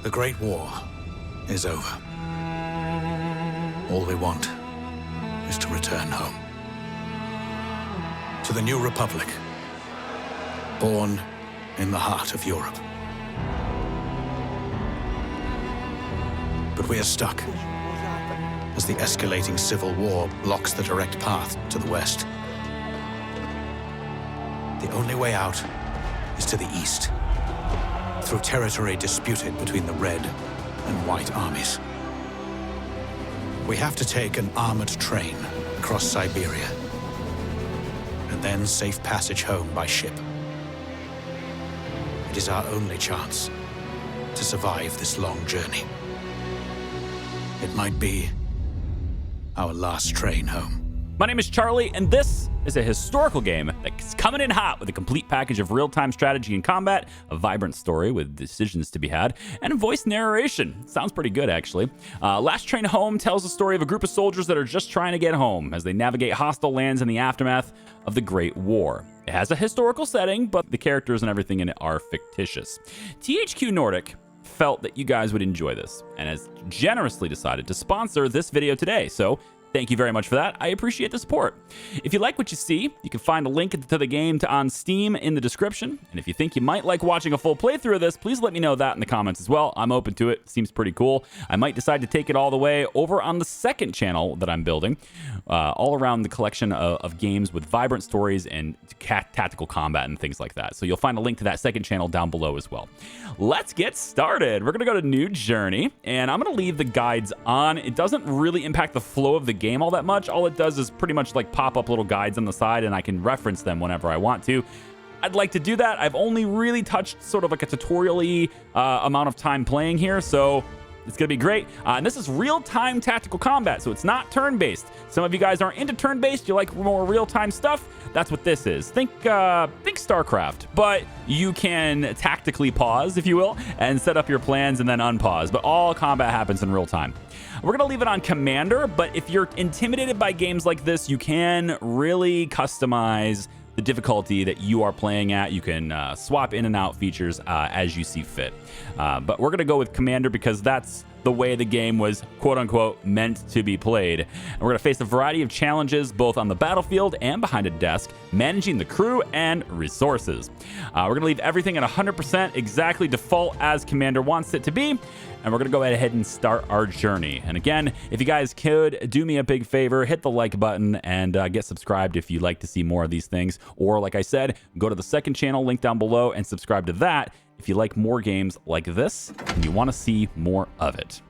The Great War is over. All we want is to return home. To the new republic, born in the heart of Europe. But we are stuck as the escalating civil war blocks the direct path to the west. The only way out is to the east, through territory disputed between the Red and White armies. We have to take an armored train across Siberia, and then safe passage home by ship. It is our only chance to survive this long journey. It might be our last train home. My name is Charlie, and this is a historical game that's coming in hot with a complete package of real-time strategy and combat, a vibrant story with decisions to be had, and a voice narration. Sounds pretty good, actually. Last Train Home tells the story of a group of soldiers that are just trying to get home as they navigate hostile lands in the aftermath of the Great War. It has a historical setting, but the characters and everything in it are fictitious. THQ Nordic felt that you guys would enjoy this and has generously decided to sponsor this video today. So thank you very much for that. I appreciate the support. If you like what you see, you can find a link to the game on Steam in the description. And if you think you might like watching a full playthrough of this, please let me know that in the comments as well. I'm open to it. Seems pretty cool. I might decide to take it all the way over on the second channel that I'm building, all around the collection of games with vibrant stories and tactical combat and things like that. So you'll find a link to that second channel down below as well. Let's get started. We're going to go to New Journey, and I'm going to leave the guides on. It doesn't really impact the flow of the game all that much. All it does is pretty much like pop up little guides on the side, and I can reference them whenever I want to. I'd like to do that. I've only really touched sort of like a tutorial-y amount of time playing here, so it's going to be great. And this is real-time tactical combat, so it's not turn-based. Some of you guys aren't into turn-based. You like more real-time stuff. That's what this is. Think StarCraft, but you can tactically pause, if you will, and set up your plans and then unpause. But all combat happens in real time. We're going to leave it on Commander, but if you're intimidated by games like this, you can really customize the difficulty that you are playing at. You can swap in and out features as you see fit. But we're going to go with Commander because that's the way the game was, quote unquote, meant to be played. And we're going to face a variety of challenges both on the battlefield and behind a desk, managing the crew and resources. We're going to leave everything at 100% exactly default as Commander wants it to be. And we're going to go ahead and start our journey. And again, if you guys could do me a big favor, hit the like button and get subscribed if you'd like to see more of these things. Or like I said, go to the second channel, link down below, and subscribe to that if you like more games like this and you want to see more of it.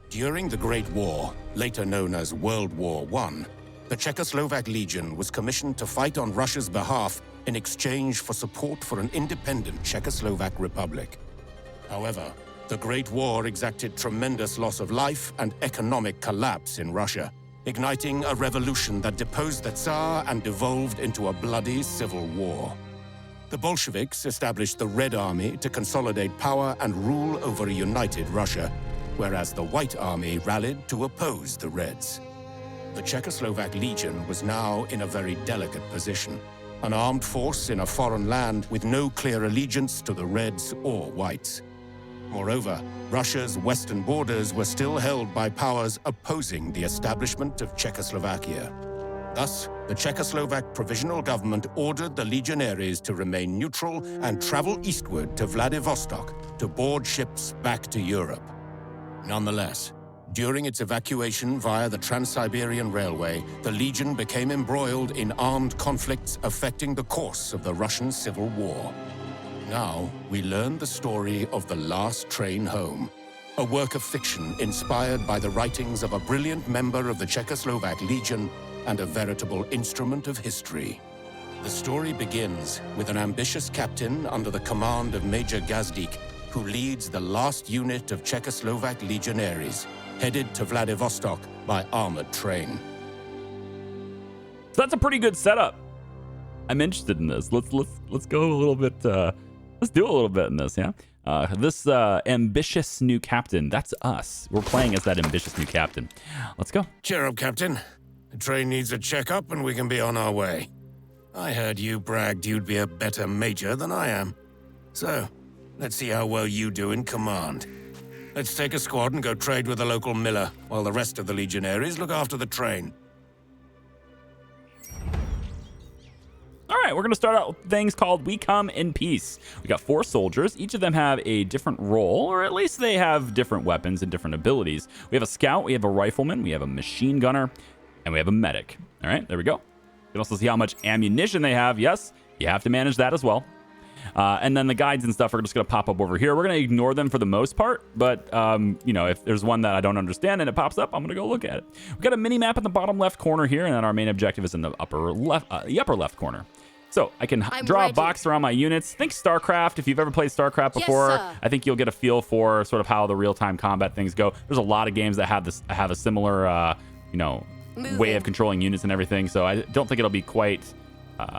During the Great War, later known as World War I, the Czechoslovak Legion was commissioned to fight on Russia's behalf in exchange for support for an independent Czechoslovak Republic. However, the Great War exacted tremendous loss of life and economic collapse in Russia, igniting a revolution that deposed the Tsar and devolved into a bloody civil war. The Bolsheviks established the Red Army to consolidate power and rule over a united Russia, whereas the White Army rallied to oppose the Reds. The Czechoslovak Legion was now in a very delicate position, an armed force in a foreign land with no clear allegiance to the Reds or Whites. Moreover, Russia's western borders were still held by powers opposing the establishment of Czechoslovakia. Thus, the Czechoslovak Provisional Government ordered the legionaries to remain neutral and travel eastward to Vladivostok to board ships back to Europe. Nonetheless, during its evacuation via the Trans-Siberian Railway, the Legion became embroiled in armed conflicts affecting the course of the Russian Civil War. Now, we learn the story of The Last Train Home, a work of fiction inspired by the writings of a brilliant member of the Czechoslovak Legion and a veritable instrument of history. The story begins with an ambitious captain under the command of Major Gazdik, who leads the last unit of Czechoslovak legionaries, headed to Vladivostok by armored train. So that's a pretty good setup. I'm interested in this. Let's go a little bit. Let's do a little bit in this, yeah. This ambitious new captain. That's us. We're playing as that ambitious new captain. Let's go. Cheer up, Captain. The train needs a checkup and we can be on our way. I heard you bragged you'd be a better major than I am. So, Let's see how well you do in command. Let's take a squad and go trade with the local miller, while the rest of the legionaries look after the train. All right, we're going to start out with things called We Come in Peace. We got 4 soldiers. Each of them have a different role, or at least they have different weapons and different abilities. We have a scout, we have a rifleman, we have a machine gunner, and we have a medic. All right, there we go. You can also see how much ammunition they have. Yes, you have to manage that as well. And then the guides and stuff are just going to pop up over here. We're going to ignore them for the most part, but, you know, if there's one that I don't understand and it pops up, I'm going to go look at it. We've got a mini map in the bottom left corner here, and then our main objective is in the upper left corner. So I can draw a box around my units. Think StarCraft. If you've ever played StarCraft before, Yes, I think you'll get a feel for sort of how the real-time combat things go. There's a lot of games that have a similar, you know, way of controlling units and everything. So I don't think it'll be quite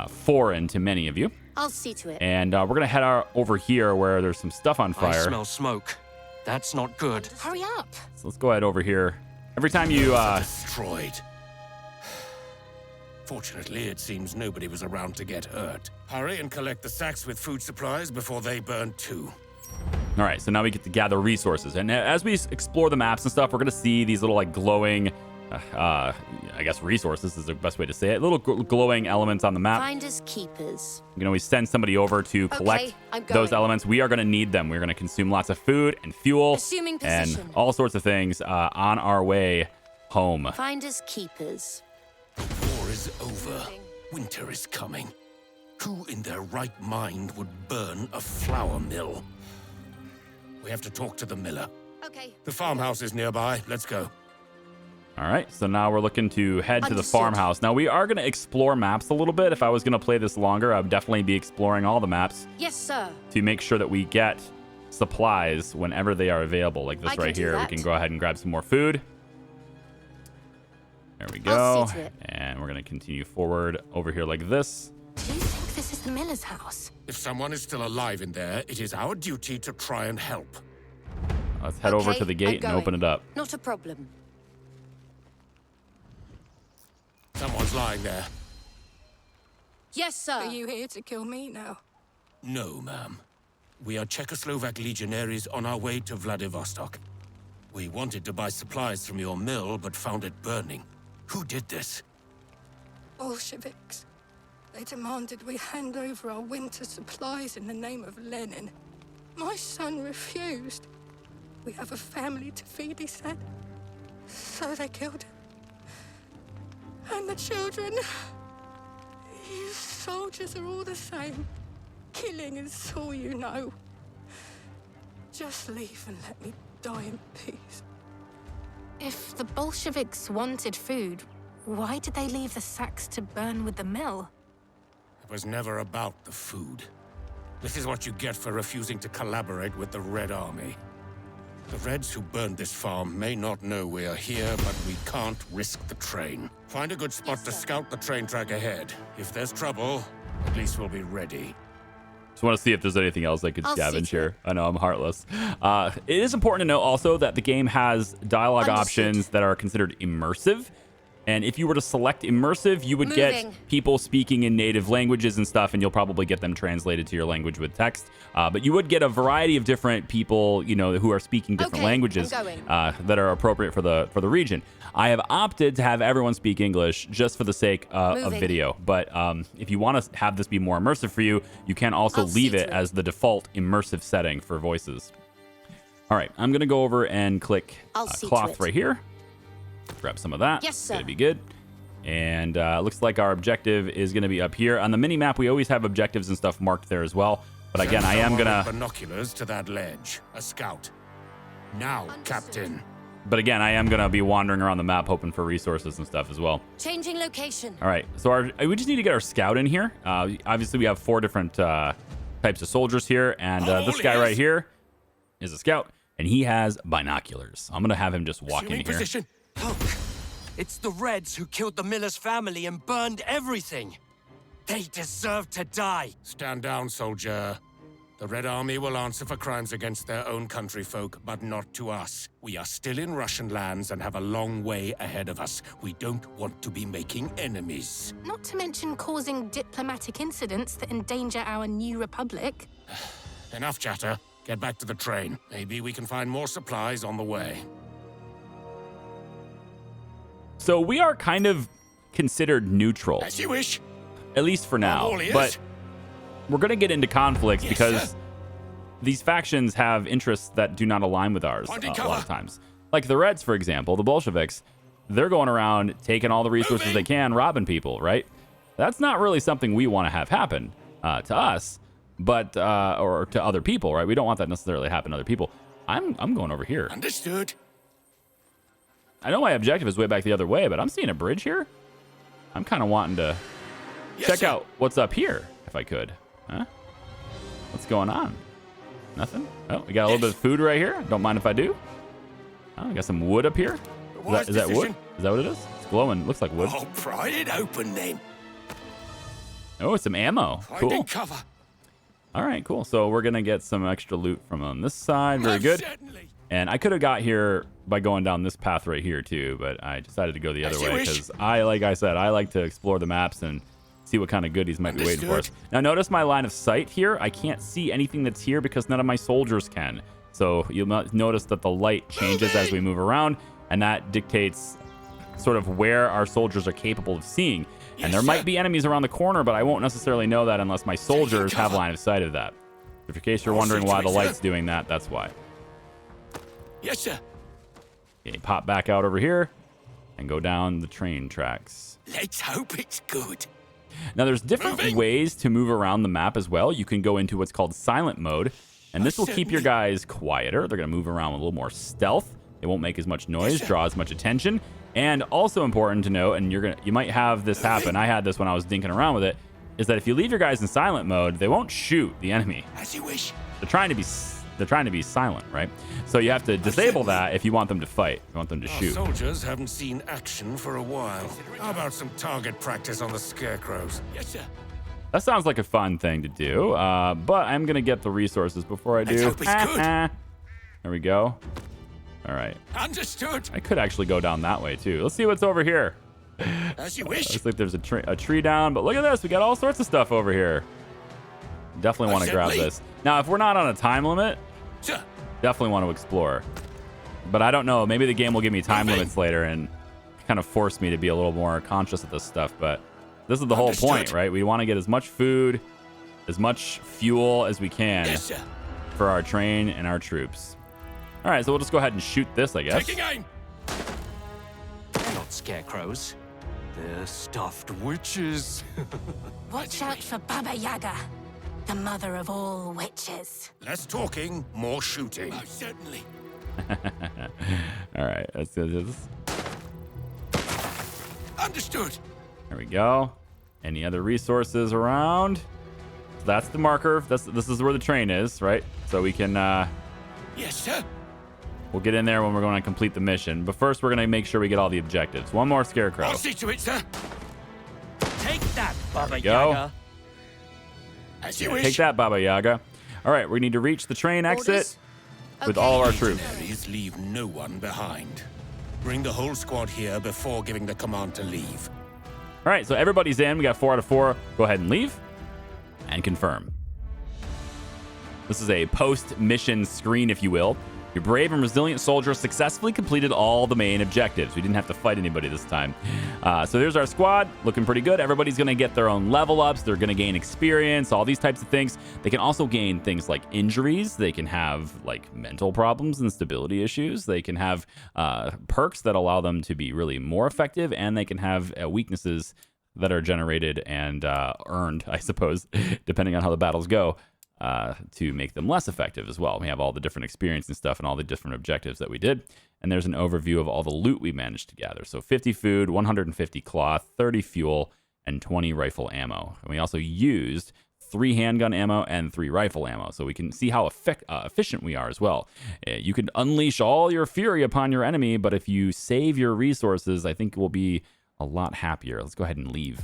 foreign to many of you. I'll see to it. And we're going to head over here where there's some stuff on I fire. smell smoke. That's not good. Hurry up. So let's go ahead over here. Every time you... Destroyed. Fortunately, it seems nobody was around to get hurt. Hurry and collect the sacks with food supplies before they burn too. All right, so now we get to gather resources. And as we explore the maps and stuff, we're going to see these little like glowing... I guess resources is the best way to say it. Little glowing elements on the map. Finders keepers. You can always send somebody over to collect I'm those going. elements. We are going to need them. We're going to consume lots of food and fuel Assuming and position. all sorts of things on our way home. Finders keepers. War is over. Winter is coming. Who in their right mind would burn a flour mill? We have to talk to the miller. Okay. The farmhouse is nearby. Let's go. All right, so now we're looking to head to the Understood. farmhouse. Now, we are going to explore maps a little bit. If I was going to play this longer, I would definitely be exploring all the maps Yes, sir. to make sure that we get supplies whenever they are available. Like this I can right do here. that. We can go ahead and grab some more food. There we I'll go. see to it. And we're going to continue forward over here like this. Do you think this is the miller's house? If someone is still alive in there, it is our duty to try and help. Let's head over Okay, to the gate I'm and open going. it up. Not a problem. Someone's lying there. Yes, sir. Are you here to kill me now? No, ma'am. We are Czechoslovak legionaries on our way to Vladivostok. We wanted to buy supplies from your mill, but found it burning. Who did this? Bolsheviks. They demanded we hand over our winter supplies in the name of Lenin. My son refused. We have a family to feed, he said. So they killed him. And the children. You soldiers are all the same. Killing is all you know. Just leave and let me die in peace. If the Bolsheviks wanted food, why did they leave the sacks to burn with the mill? It was never about the food. This is what you get for refusing to collaborate with the Red Army. The Reds who burned this farm may not know we are here, but we can't risk the train. Find a good spot to scout the train track ahead. If there's trouble, at least we'll be ready. Just want to see if there's anything else I could I'll see scavenge to it. here. I know I'm heartless. It is important to note also that the game has dialogue Understood. options that are considered immersive. And if you were to select immersive, you would get Moving. people speaking in native languages and stuff, and you'll probably get them translated to your language with text. But you would get a variety of different people, you know, who are speaking different Okay, I'm languages going. that are appropriate for the region. I have opted to have everyone speak English just for the sake of Moving. video. But if you want to have this be more immersive for you, you can also I'll see leave to it it. as the default immersive setting for voices. All right, I'm going to go over and click I'll see to cloth it. right here. Grab some of that. Yes, It's going sir. to be good. And looks like our objective is going to be up here. On the mini map, we always have objectives and stuff marked there as well. But again, Send I am someone going with to... binoculars to that ledge. A scout. Now, Understood. Captain. But again, I am going to be wandering around the map hoping for resources and stuff as well. Changing location. All right, so we just need to get our scout in here. Obviously, we have 4 different types of soldiers here. And this guy right here is a scout. And he has binoculars. I'm going to have him just walk in Assuming here. position. Look, it's the Reds who killed the miller's family and burned everything. They deserve to die. Stand down, soldier. The Red Army will answer for crimes against their own countryfolk, but not to us. We are still in Russian lands and have a long way ahead of us. We don't want to be making enemies. Not to mention causing diplomatic incidents that endanger our new republic. Enough chatter. Get back to the train. Maybe we can find more supplies on the way. So we are kind of considered neutral, As you wish. at least for now. all ears. But we're going to get into conflicts Yes, because sir. these factions have interests that do not align with ours Finding a cover. lot of times. Like the Reds, for example, the Bolsheviks, they're going around taking all the resources they can, robbing people, right? That's not really something we want to have happen to us, but or to other people, right? We don't want that necessarily to happen to other people. I'm going over here. Understood. I know my objective is way back the other way, but I'm seeing a bridge here. I'm kind of wanting to Yes, check sir. out what's up here, if I could. Huh? What's going on? Nothing? Oh, we got a little bit of food right here. Don't mind if I do. Oh, we got some wood up here. Wise Is that wood? decision. Is that what it is? It's glowing. Looks like wood. I'll pry it open then. Oh, it's some ammo. Finding Cool. cover. All right, cool. So we're going to get some extra loot from on this side. Very Most good. certainly. And I could have got here by going down this path right here too, but I decided to go the other As you way wish. because like I said, I like to explore the maps and see what kind of goodies might be waiting for us. Understood. Now notice my line of sight here. I can't see anything that's here because none of my soldiers can. So you'll notice that the light changes as we move around, and that dictates sort of where our soldiers are capable of seeing. Yes, And there sir. might be enemies around the corner, but I won't necessarily know that unless my soldiers have cover. line of sight of that. In case you're I'll wondering see to why it, the sir. light's doing that, that's why. Yes, sir. Okay, pop back out over here and go down the train tracks. Let's hope it's good. Now, there's different Moving. ways to move around the map as well. You can go into what's called silent mode, and this will keep your guys quieter. They're going to move around with a little more stealth. They won't make as much noise, sir. draw as much attention. And also important to note, and you might have this happen. I had this when I was dinking around with it, is that if you leave your guys in silent mode, they won't shoot the enemy. As you wish. They're trying to be silent, right? So you have to disable that if you want them to fight. If you want them to Our shoot. soldiers haven't seen action for a while. How about some target practice on the scarecrows? Yes, sir. That sounds like a fun thing to do, but I'm going to get the resources before I do. Let's hope it's good. There we go. All right. Understood. I could actually go down that way, too. Let's see what's over here. As you wish. Looks like there's a tree down, but look at this. We got all sorts of stuff over here. Definitely want to grab Assembly. this. Now, if we're not on a time limit, Sir. definitely want to explore. But I don't know. Maybe the game will give me time Moving. limits later and kind of force me to be a little more conscious of this stuff. But this is the whole Understood. point, right? We want to get as much food, as much fuel as we can Yes, sir. for our train and our troops. All right, so we'll just go ahead and shoot this, I guess. Taking aim. They're not scarecrows. They're stuffed witches. Watch out for Baba Yaga, the mother of all witches. Less talking, more shooting. Most certainly. All right, let's do this. Understood. There we go. Any other resources around? So that's the marker. This is where the train is, right? So we can Yes, sir. we'll get in there when we're going to complete the mission. But first, we're going to make sure we get all the objectives. One more scarecrow. I'll see to it, sir. Take that, Baba go. Yaga. As you wish. Take that, Baba Yaga. All right, we need to reach the train exit Orders? with Okay. all of our troops. Mercenaries leave no one behind. Bring the whole squad here before giving the command to leave. All right, so everybody's in. We got 4 out of 4. Go ahead and leave and confirm. This is a post-mission screen, if you will. Your brave and resilient soldiers successfully completed all the main objectives. We didn't have to fight anybody this time. So there's our squad, looking pretty good. Everybody's going to get their own level ups. They're going to gain experience, all these types of things. They can also gain things like injuries. They can have like mental problems and stability issues. They can have perks that allow them to be really more effective, and they can have weaknesses that are generated and earned, I suppose, depending on how the battles go. To make them less effective as well. We have all the different experience and stuff and all the different objectives that we did. And there's an overview of all the loot we managed to gather. So 50 food, 150 cloth, 30 fuel, and 20 rifle ammo. And we also used 3 handgun ammo and 3 rifle ammo. So we can see how efficient we are as well. You can unleash all your fury upon your enemy, but if you save your resources, I think we'll be a lot happier. Let's go ahead and leave.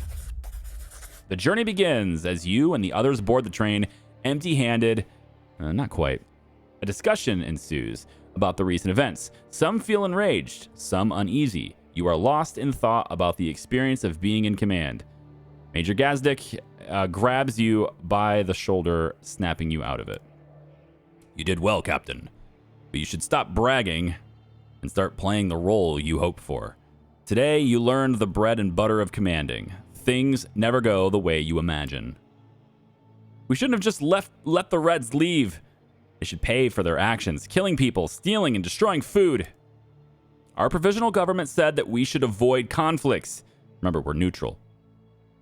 The journey begins as you and the others board the train empty-handed. Not quite. A discussion ensues about the recent events. Some feel enraged, some uneasy. You are lost in thought about the experience of being in command. Major Gazdik grabs you by the shoulder, snapping you out of it. You did well, Captain. But you should stop bragging and start playing the role you hoped for. Today, you learned the bread and butter of commanding. Things never go the way you imagine. We shouldn't have just let the Reds leave. They should pay for their actions, killing people, stealing, and destroying food. Our provisional government said that we should avoid conflicts. Remember, we're neutral.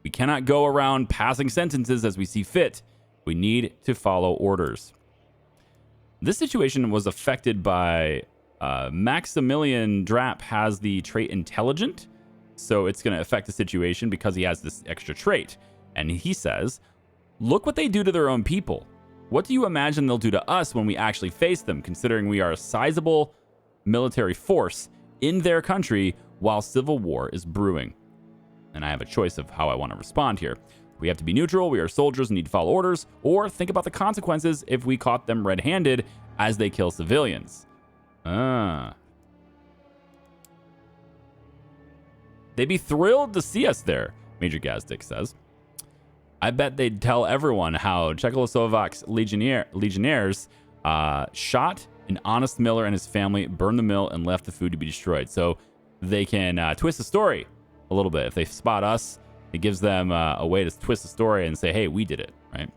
We cannot go around passing sentences as we see fit. We need to follow orders. This situation was affected by Maximilian Drapp has the trait intelligent, so it's going to affect the situation because he has this extra trait. And he says, look what they do to their own people. What do you imagine they'll do to us when we actually face them, considering we are a sizable military force in their country while civil war is brewing? And I have a choice of how I want to respond here. We have to be neutral, we are soldiers and need to follow orders, or think about the consequences if we caught them red-handed as they kill civilians. They'd be thrilled to see us there, Major Gazdik says. I bet they'd tell everyone how Czechoslovak's legionnaires shot an honest miller and his family, burned the mill, and left the food to be destroyed. So they can twist the story a little bit. If they spot us, it gives them a way to twist the story and say, hey, we did it, right?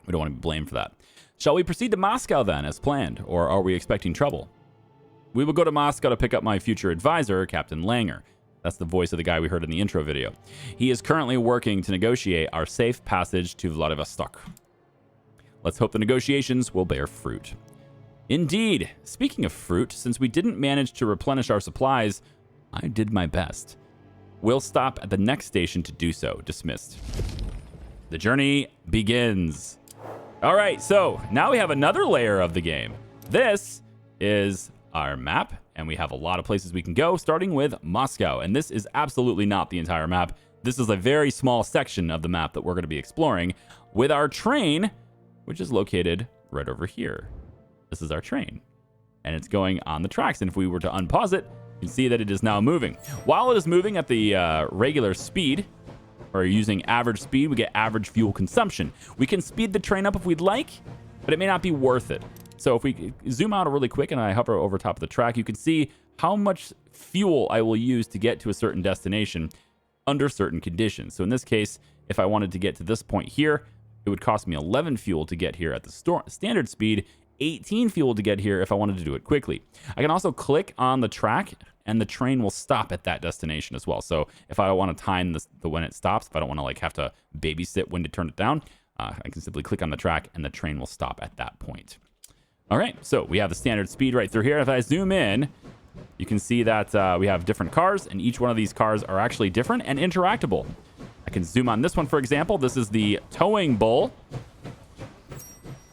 We don't want to be blamed for that. Shall we proceed to Moscow then, as planned, or are we expecting trouble? We will go to Moscow to pick up my future advisor, Captain Langer. That's the voice of the guy we heard in the intro video. He is currently working to negotiate our safe passage to Vladivostok. Let's hope the negotiations will bear fruit. Indeed, speaking of fruit, since we didn't manage to replenish our supplies, I did my best. We'll stop at the next station to do so. Dismissed. The journey begins. All right, so now we have another layer of the game. This is our map, and we have a lot of places we can go, starting with Moscow. And this is absolutely not the entire map. This is a very small section of the map that we're going to be exploring with our train, which is located right over here. This is our train, and it's going on the tracks. And if we were to unpause it, you can see that it is now moving. While it is moving at the regular speed, or using average speed, we get average fuel consumption. We can speed the train up if we'd like, but it may not be worth it. So if we zoom out really quick and I hover over top of the track, you can see how much fuel I will use to get to a certain destination under certain conditions. So in this case, if I wanted to get to this point here, it would cost me 11 fuel to get here at the standard speed, 18 fuel to get here if I wanted to do it quickly. I can also click on the track and the train will stop at that destination as well. So if I want to time the when it stops, if I don't want to like have to babysit when to turn it down, I can simply click on the track and the train will stop at that point. All right, so we have the standard speed right through here. If I zoom in, you can see that we have different cars, and each one of these cars are actually different and interactable. I can zoom on this one, for example. This is the towing bull.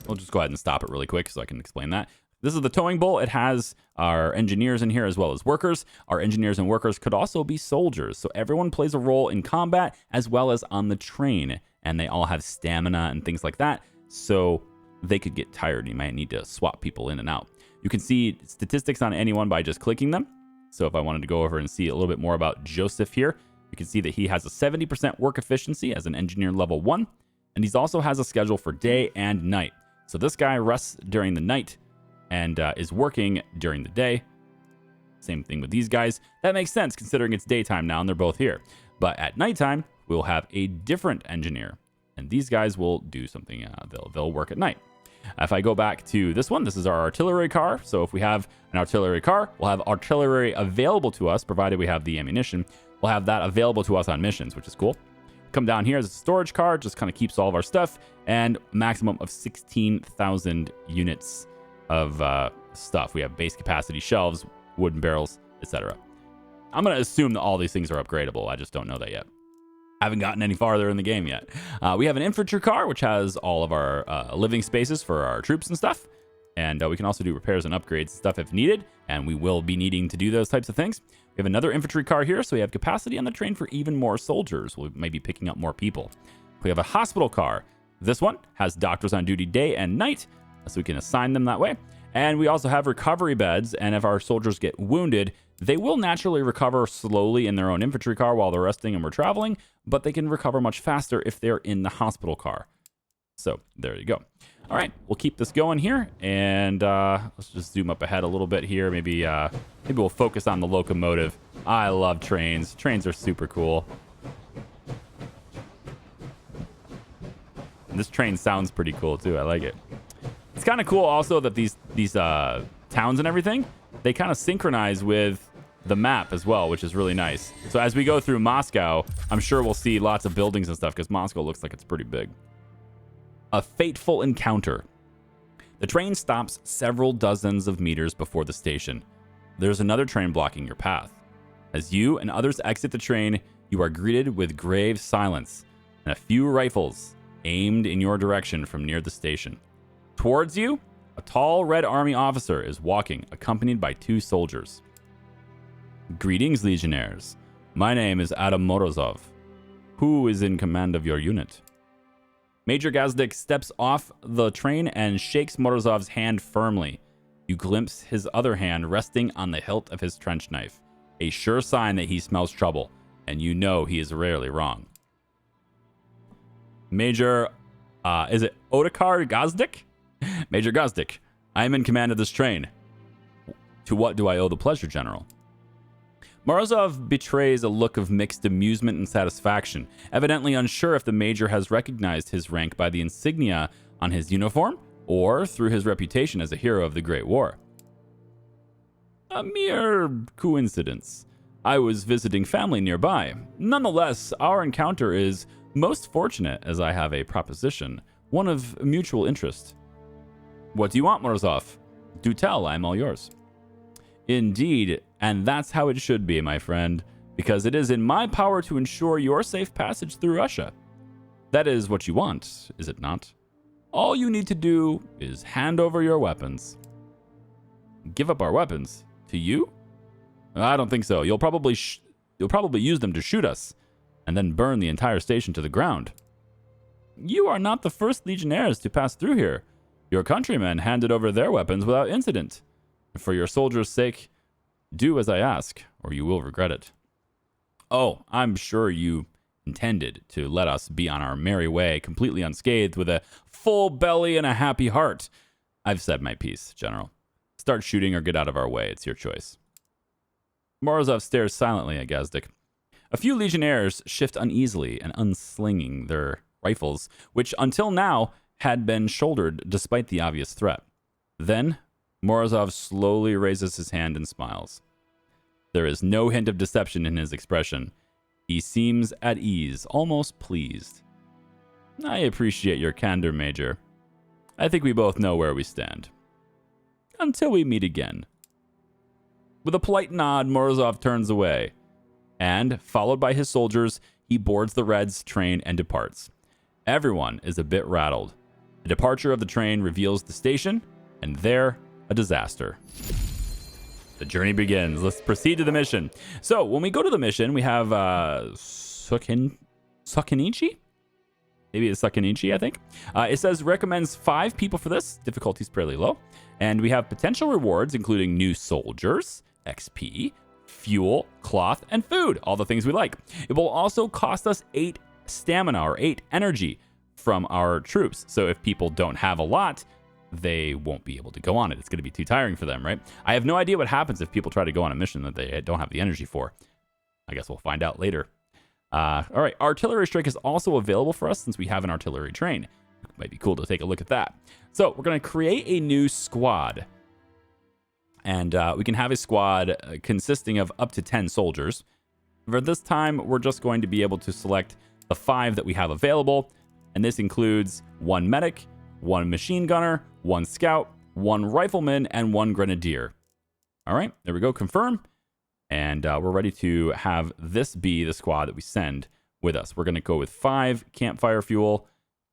We'll just go ahead and stop it really quick so I can explain that. This is the towing bull. It has our engineers in here as well as workers. Our engineers and workers could also be soldiers. So everyone plays a role in combat as well as on the train. And they all have stamina and things like that. So they could get tired. You might need to swap people in and out. You can see statistics on anyone by just clicking them. So if I wanted to go over and see a little bit more about Joseph here, you can see that he has a 70% work efficiency as an engineer level 1. And he also has a schedule for day and night. So this guy rests during the night and is working during the day. Same thing with these guys. That makes sense considering it's daytime now and they're both here. But at nighttime, we'll have a different engineer. And these guys will do something, they'll work at night. If I go back to this one, this is our artillery car. So if we have an artillery car, we'll have artillery available to us, provided we have the ammunition. We'll have that available to us on missions, which is cool. Come down here as a storage car, just kind of keeps all of our stuff, and maximum of 16,000 units of stuff. We have base capacity shelves, wooden barrels, etc. I'm going to assume that all these things are upgradable. I just don't know that yet. I haven't gotten any farther in the game yet. We have an infantry car, which has all of our living spaces for our troops and stuff. And we can also do repairs and upgrades and stuff if needed. And we will be needing to do those types of things. We have another infantry car here, so we have capacity on the train for even more soldiers. We may be picking up more people. We have a hospital car. This one has doctors on duty day and night, so we can assign them that way. And we also have recovery beds, and if our soldiers get wounded, they will naturally recover slowly in their own infantry car while they're resting and we're traveling, but they can recover much faster if they're in the hospital car. So there you go. All right, we'll keep this going here, and let's just zoom up ahead a little bit here. Maybe we'll focus on the locomotive. I love trains. Trains are super cool. And this train sounds pretty cool too. I like it. It's kind of cool also that these towns and everything, they kind of synchronize with the map as well, which is really nice. So as we go through Moscow, I'm sure we'll see lots of buildings and stuff because Moscow looks like it's pretty big. A fateful encounter. The train stops several dozens of meters before the station. There's another train blocking your path. As you and others exit the train, you are greeted with grave silence and a few rifles aimed in your direction from near the station. Towards you, a tall Red Army officer is walking, accompanied by 2 soldiers. Greetings, Legionnaires. My name is Adam Morozov. Who is in command of your unit? Major Gazdik steps off the train and shakes Morozov's hand firmly. You glimpse his other hand resting on the hilt of his trench knife, a sure sign that he smells trouble, and you know he is rarely wrong. Major, is it Otakar Gazdik? Major Gazdik, I am in command of this train. To what do I owe the pleasure, General? Morozov betrays a look of mixed amusement and satisfaction, evidently unsure if the major has recognized his rank by the insignia on his uniform or through his reputation as a hero of the Great War. A mere coincidence. I was visiting family nearby. Nonetheless, our encounter is most fortunate as I have a proposition, one of mutual interest. What do you want, Morozov? Do tell, I am all yours. Indeed, and that's how it should be, my friend, because it is in my power to ensure your safe passage through Russia. That is what you want, is it not? All you need to do is hand over your weapons. Give up our weapons? To you? I don't think so. You'll probably use them to shoot us, and then burn the entire station to the ground. You are not the first Legionnaires to pass through here. Your countrymen handed over their weapons without incident. For your soldiers' sake, do as I ask, or you will regret it. Oh, I'm sure you intended to let us be on our merry way, completely unscathed, with a full belly and a happy heart. I've said my piece, General. Start shooting or get out of our way. It's your choice. Morozov stares silently at Gazdik. A few Legionnaires shift uneasily and unslinging their rifles, which until now had been shouldered despite the obvious threat. Then Morozov slowly raises his hand and smiles. There is no hint of deception in his expression. He seems at ease, almost pleased. I appreciate your candor, Major. I think we both know where we stand. Until we meet again. With a polite nod, Morozov turns away, and, followed by his soldiers, he boards the Reds' train and departs. Everyone is a bit rattled. The departure of the train reveals the station, and there, a disaster. The journey begins. Let's proceed to the mission. So, when we go to the mission, we have Sukinichi? Maybe it's Sukinichi, I think. It says recommends 5 people for this. Difficulty's fairly low. And we have potential rewards, including new soldiers, XP, fuel, cloth, and food. All the things we like. It will also cost us 8 stamina or 8 energy from our troops. So if people don't have a lot, they won't be able to go on it. It's going to be too tiring for them, right? I have no idea what happens if people try to go on a mission that they don't have the energy for. I guess we'll find out later. All right, artillery strike is also available for us since we have an artillery train. It might be cool to take a look at that. So we're going to create a new squad. And we can have a squad consisting of up to 10 soldiers. For this time, we're just going to be able to select the 5 that we have available. And this includes 1 medic, 1 machine gunner, 1 scout, 1 rifleman, and 1 grenadier. All right, there we go. Confirm. And we're ready to have this be the squad that we send with us. We're going to go with 5 campfire fuel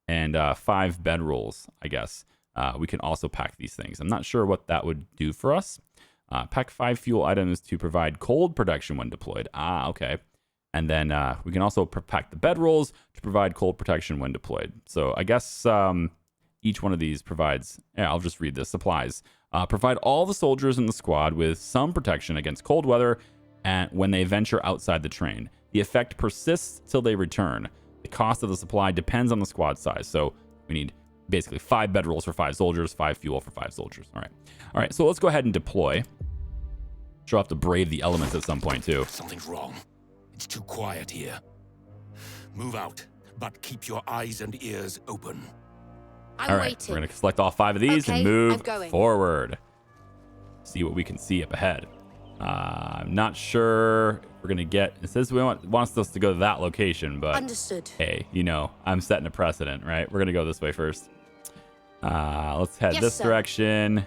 and 5 bedrolls, I guess. We can also pack these things. I'm not sure what that would do for us. Pack 5 fuel items to provide cold protection when deployed. Okay. And then we can also pack the bedrolls to provide cold protection when deployed. So I guess each one of these provides, I'll just read this. Supplies. Provide all the soldiers in the squad with some protection against cold weather and when they venture outside the train. The effect persists till they return. The cost of the supply depends on the squad size. So we need Basically 5 bedrolls for 5 soldiers, 5 fuel for 5 soldiers. All right, so let's go ahead and deploy. Sure, I'll have to brave the elements at some point too. Something's wrong. It's too quiet here. Move out, but keep your eyes and ears open. I'm All right, waiting. we're going to select all 5 of these Okay, and move I'm going. forward. See what we can see up ahead. I'm not sure we're going to get... It says wants us to go to that location, but... Understood. Hey, you know, I'm setting a precedent, right? We're going to go this way first. Let's head Yes, this sir. direction.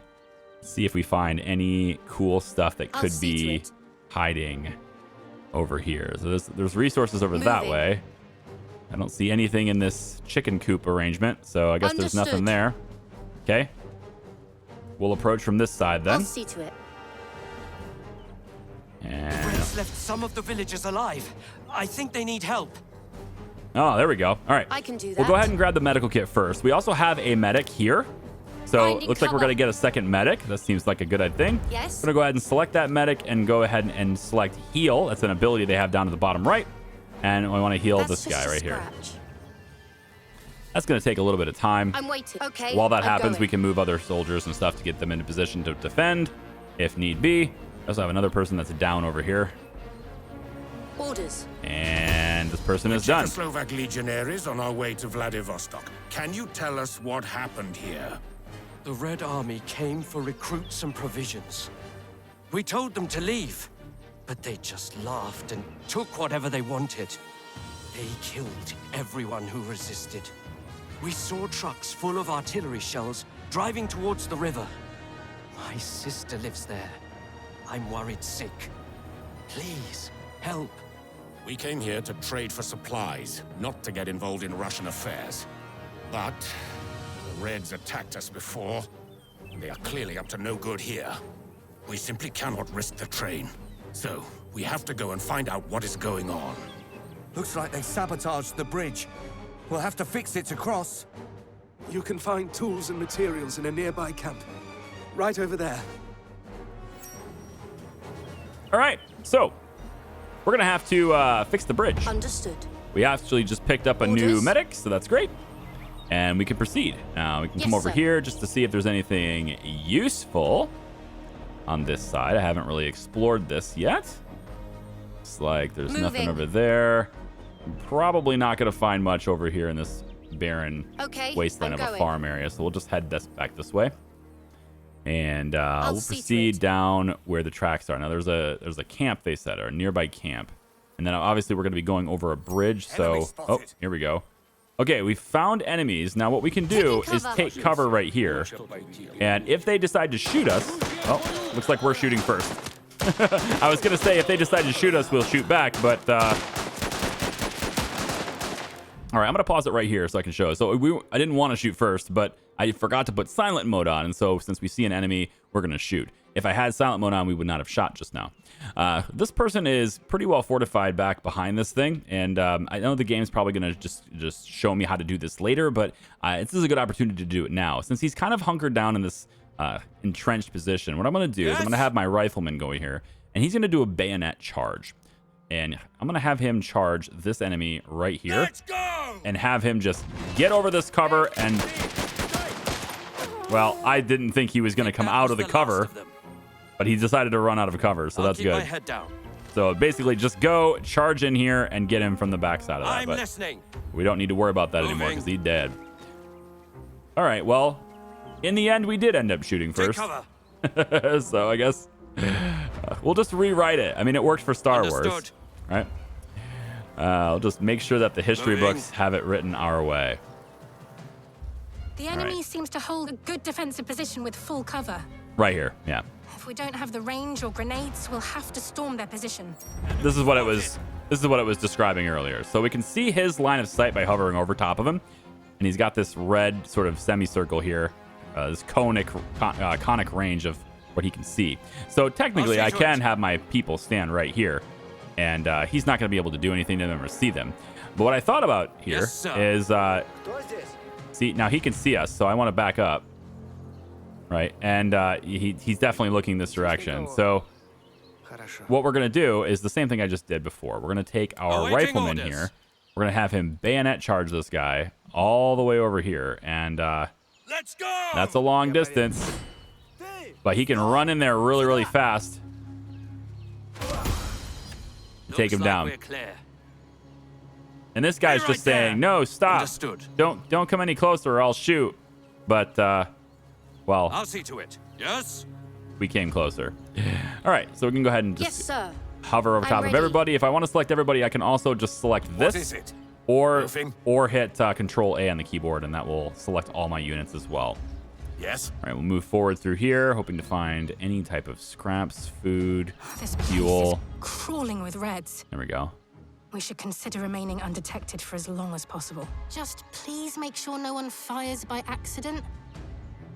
See if we find any cool stuff that I'll could see to be it. hiding over here. So there's resources over that Moving. way. I don't see anything in this chicken coop arrangement, so I guess there's nothing Understood. there. Okay. We'll approach from this side I'll then. see to it. And Reds left some of the villagers alive. I think they need help. oh, there we go. All right. I can do that. We'll go ahead and grab the medical kit first. We also have a medic here. So Finding looks like we're cover. going to get a second medic. That seems like a good thing. Yes. I'm going to go ahead and select that medic and go ahead and select heal. That's an ability they have down to the bottom right. And we want to heal That's this just guy a right here. scratch. That's going to take a little bit of time. I'm waiting. Okay. While that I'm happens, going. we can move other soldiers and stuff to get them into position to defend if need be. I also have another person that's down over here. Orders. And this person is done. Czechoslovak legionaries on our way to Vladivostok. Can you tell us what happened here? The Red Army came for recruits and provisions. We told them to leave, but they just laughed and took whatever they wanted. They killed everyone who resisted. We saw trucks full of artillery shells driving towards the river. My sister lives there. I'm worried sick. Please, help. We came here to trade for supplies, not to get involved in Russian affairs. But the Reds attacked us before. They are clearly up to no good here. We simply cannot risk the train. So, we have to go and find out what is going on. Looks like they sabotaged the bridge. We'll have to fix it to cross. You can find tools and materials in a nearby camp. Right over there. All right, so we're going to have to fix the bridge. Understood. We actually just picked up a new Orders. medic, so that's great. And we can proceed. Now, we can come Yes, over sir. here just to see if there's anything useful on this side. I haven't really explored this yet. Looks like there's nothing Moving. over there. I'm probably not going to find much over here in this barren Okay, wasteland I'm of a going. farm area. So we'll just head back this way. And we'll see to proceed it. down where the tracks are. Now, there's a camp, they said, or a nearby camp. And then obviously we're going to be going over a bridge. Enemy So, spotted. here we go. Okay, we found enemies. Now, what we can do Taking is cover. take cover right here. And if they decide to shoot us, well, looks like we're shooting first. I was going to say, if they decide to shoot us, we'll shoot back. But, all right, I'm going to pause it right here so I can show. So I didn't want to shoot first, but I forgot to put silent mode on. And so since we see an enemy, we're going to shoot. If I had silent mode on, we would not have shot just now. This person is pretty well fortified back behind this thing. And I know the game's probably going to just show me how to do this later, but this is a good opportunity to do it now. Since he's kind of hunkered down in this entrenched position, what I'm going to do is I'm going to have my rifleman go here, and he's going to do a bayonet charge. And I'm going to have him charge this enemy right here. Let's go! And have him just get over this cover and... Well, I didn't think he was going to come That out was of the last cover, of them. but he decided to run out of cover, so I'll that's keep my good. head down. So basically just go, charge in here, and get him from the backside of that. I'm But listening. we don't need to worry about that anymore Moving. because he's dead. All right, well, in the end, we did end up shooting Take first. cover. So I guess we'll just rewrite it. I mean, it worked for Star Wars, Understood. right? I'll just make sure that the history Moving. books have it written our way. The enemy right. seems to hold a good defensive position with full cover. Right here, yeah. If we don't have the range or grenades, we'll have to storm their position. This is what it was. This is what it was describing earlier. So we can see his line of sight by hovering over top of him, and he's got this red sort of semicircle here, this conic range of what he can see. So technically, I can have my people stand right here, and he's not going to be able to do anything to them or see them. But what I thought about here Yes, sir. is, see, now he can see us, so I want to back up, right? And he's definitely looking this direction. So what we're going to do is the same thing I just did before. We're going to take our Awaiting rifleman orders. here. We're going to have him bayonet charge this guy all the way over here. And Let's go! that's a long distance. But he can run in there really, really fast. Take him down. We're clear. And this guy's Stay just right saying, there. no, stop. Understood. Don't come any closer or I'll shoot. But, well, I'll see to it. Yes? we came closer. All right, so we can go ahead and just Yes, sir. hover over I'm top of ready. everybody. If I want to select everybody, I can also just select this. What is it? Or Moving? hit Control A on the keyboard, and that will select all my units as well. Yes? All right, we'll move forward through here, hoping to find any type of scraps, food, This place fuel. is crawling with reds. There we go. We should consider remaining undetected for as long as possible. Just please make sure no one fires by accident.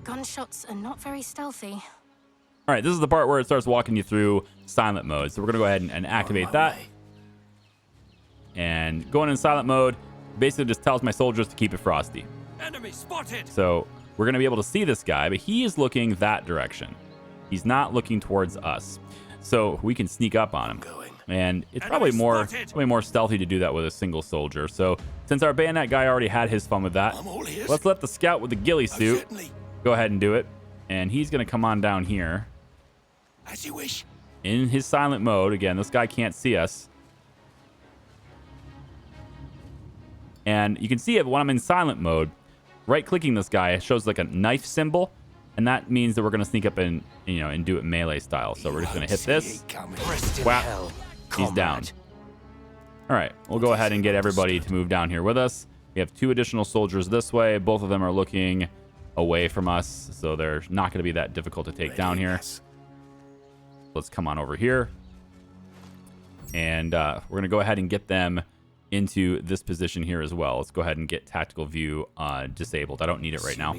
Gunshots are not very stealthy. All right, this is the part where it starts walking you through silent mode. So we're going to go ahead and activate that. And going in silent mode basically just tells my soldiers to keep it frosty. Enemy spotted. So we're going to be able to see this guy, but he is looking that direction. He's not looking towards us. So we can sneak up on him. And it's probably more stealthy to do that with a single soldier. So since our bayonet guy already had his fun with that, let's let the scout with the ghillie suit go ahead and do it. And he's going to come on down here. As you wish. In his silent mode. Again, this guy can't see us. And you can see it when I'm in silent mode. Right-clicking this guy shows like a knife symbol, and that means that we're going to sneak up and do it melee style. So we're just going to hit this. Whap. He's down. All right, we'll go ahead and get everybody to move down here with us. We have 2 additional soldiers this way. Both of them are looking away from us, so they're not going to be that difficult to take down here. Let's come on over here. And we're going to go ahead and get them into this position here as well. Let's go ahead and get tactical view disabled. I don't need it right now.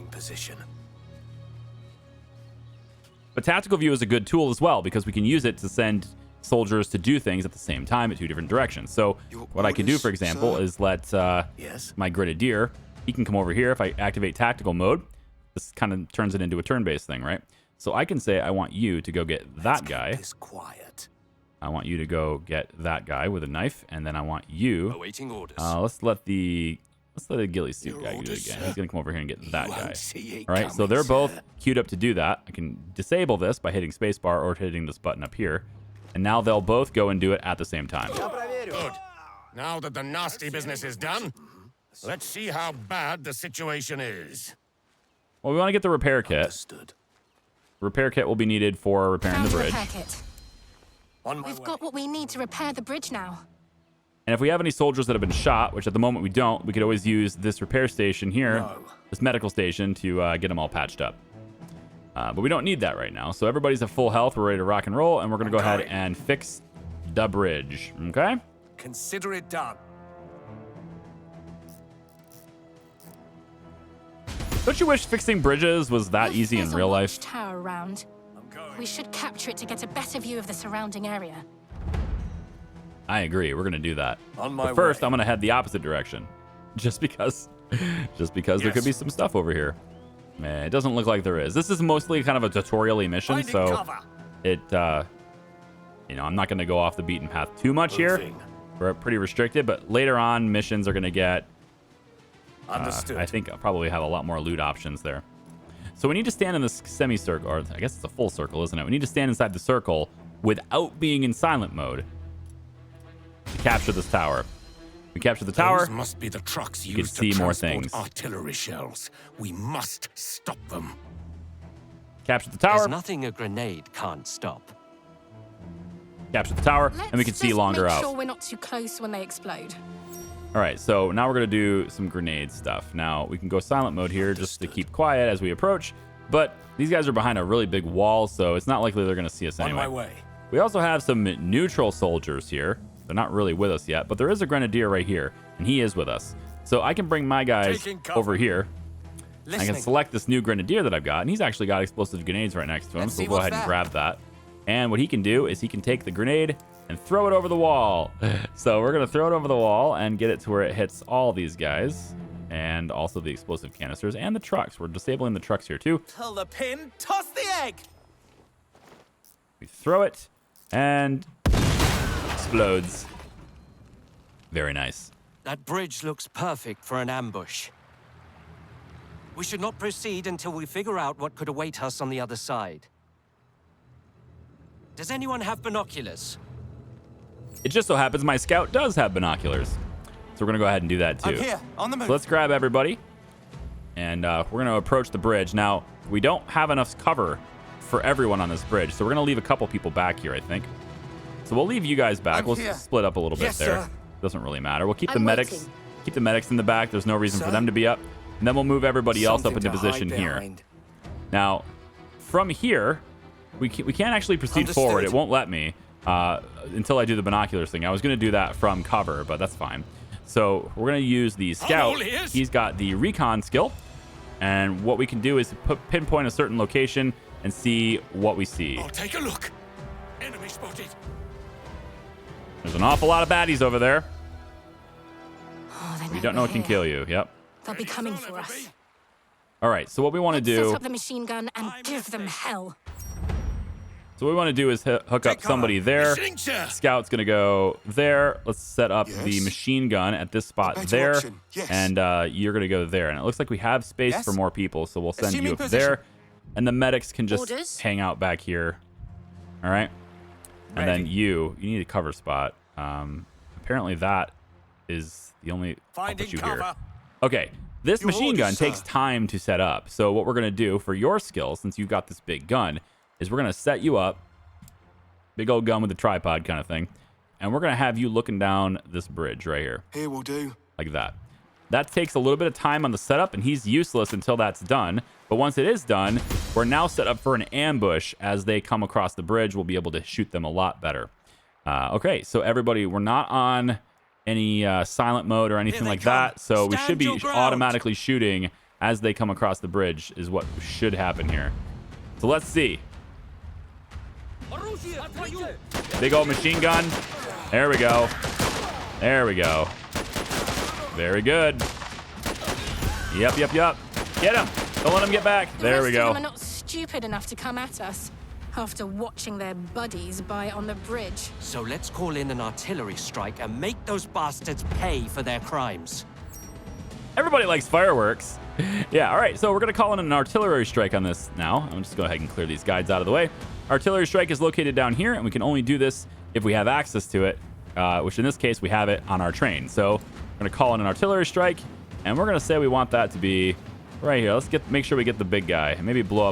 But tactical view is a good tool as well because we can use it to send soldiers to do things at the same time at 2 different directions. So what I could do, for example, is let my grenadier, he can come over here. If I activate tactical mode, this kind of turns it into a turn-based thing, right? So I can say I want you to go get that guy. I want you to go get that guy with a knife, and then I want you. Awaiting orders. Let's let the ghillie suit guy do it again. He's gonna come over here and get that guy. All right, so they're both queued up to do that. I can disable this by hitting spacebar or hitting this button up here, and now they'll both go and do it at the same time. Good. Now that the nasty business is done, let's see how bad the situation is. Well, we want to get the repair kit. Understood. Repair kit will be needed for repairing the Found bridge. repair kit. We've got what we need to repair the bridge now. And if we have any soldiers that have been shot, which at the moment we don't, we could always use this repair station here, this medical station, to get them all patched up. But we don't need that right now. So everybody's at full health. We're ready to rock and roll, and we're going to go ahead and fix the bridge. Okay? Consider it done. Don't you wish fixing bridges was that If easy in there's a real life? watchtower around, we should capture it to get a better view of the surrounding area. I agree. We're going to do that. On my But first, way. I'm going to head the opposite direction. Just because there could be some stuff over here. Man, it doesn't look like there is. This is mostly kind of a tutorial-y mission, Finding so cover. it, I'm not going to go off the beaten path too much here. Moving. We're pretty restricted, but later on, missions are going to get, Understood. I think I'll probably have a lot more loot options there. So we need to stand in this semicircle, or I guess it's a full circle, isn't it? We need to stand inside the circle without being in silent mode to capture this tower. We capture the tower. Those must be the trucks can used see to more transport things. artillery shells. We must stop them. Capture the tower. There's nothing a grenade can't stop. Capture the tower, and we can see longer make out. sure we're not too close when they explode. All right, so now we're going to do some grenade stuff. Now, we can go silent mode here just to keep quiet as we approach, but these guys are behind a really big wall, so it's not likely they're going to see us anyway. On my way. We also have some neutral soldiers here. They're not really with us yet, but there is a grenadier right here, and he is with us. So I can bring my guys Taking cover. over here. I can Listening. select this new grenadier that I've got, and he's actually got explosive grenades right next to him, Let's so see we'll go what's ahead and that. grab that. And what he can do is he can take the grenade and throw it over the wall. So we're going to throw it over the wall and get it to where it hits all these guys, and also the explosive canisters and the trucks. We're disabling the trucks here too. Pull the pin, toss the egg. We throw it, and explodes. Very nice. That bridge looks perfect for an ambush. We should not proceed until we figure out what could await us on the other side. Does anyone have binoculars? It just so happens my scout does have binoculars. So we're going to go ahead and do that too. I'm here, on the move. So let's grab everybody. And we're going to approach the bridge. Now, we don't have enough cover for everyone on this bridge. So we're going to leave a couple people back here, I think. So we'll leave you guys back. I'm We'll here. split up a little bit Yes, there. sir. Doesn't really matter. We'll keep the I'm medics. waiting. Keep the medics in the back. There's no reason for Sir? them to be up. And then we'll move everybody else up Something into to hide position here. behind. Now, from here, we can't actually proceed Understood. forward. It won't let me until I do the binoculars thing. I was going to do that from cover, but that's fine. So we're going to use the scout. all ears. He's got the recon skill. And what we can do is pinpoint a certain location and see what we see. I'll take a look. Enemy spotted. There's an awful lot of baddies over there. Oh, they You don't know what can we're kill here. you. Yep. They'll be coming for us. All right. So what we want to Set do... up the machine gun and give them hell. So what we want to do is hook up Take cover. somebody there. Slingshot. Scout's going to go there. Let's set up the Yes. machine gun at this spot better there. option. Yes. And you're going to go there. And it looks like we have space Yes. for more people. So we'll send Assuming you up position. there. And the medics can just Orders. hang out back here. All right. And then Ready. you need a cover spot. Apparently that is the only... I'll Finding put you cover. here. Okay. This Your machine orders, gun sir. takes time to set up. So what we're going to do for your skill, since you've got this big gun, is we're going to set you up. Big old gun with a tripod kind of thing. And we're going to have you looking down this bridge right here. Here will do. Like that. That takes a little bit of time on the setup, and he's useless until that's done. But once it is done, we're now set up for an ambush. As they come across the bridge, we'll be able to shoot them a lot better. Okay, so everybody, we're not on any silent mode or anything they like come. that. So we Stand should be your ground. automatically shooting as they come across the bridge is what should happen here. So let's see. Big old machine gun. There we go. There we go. Very good. Yep. Get him. Don't let him get back. The There we rest of go. them are not stupid enough to come at us after watching their buddies by on the bridge. So let's call in an artillery strike and make those bastards pay for their crimes. Everybody likes fireworks. Yeah, all right. So we're going to call in an artillery strike on this now. I'm just go ahead and clear these guides out of the way. Artillery strike is located down here, and we can only do this if we have access to it, which in this case, we have it on our train. So we're going to call in an artillery strike, and we're going to say we want that to be right here. Let's make sure we get the big guy, and maybe blow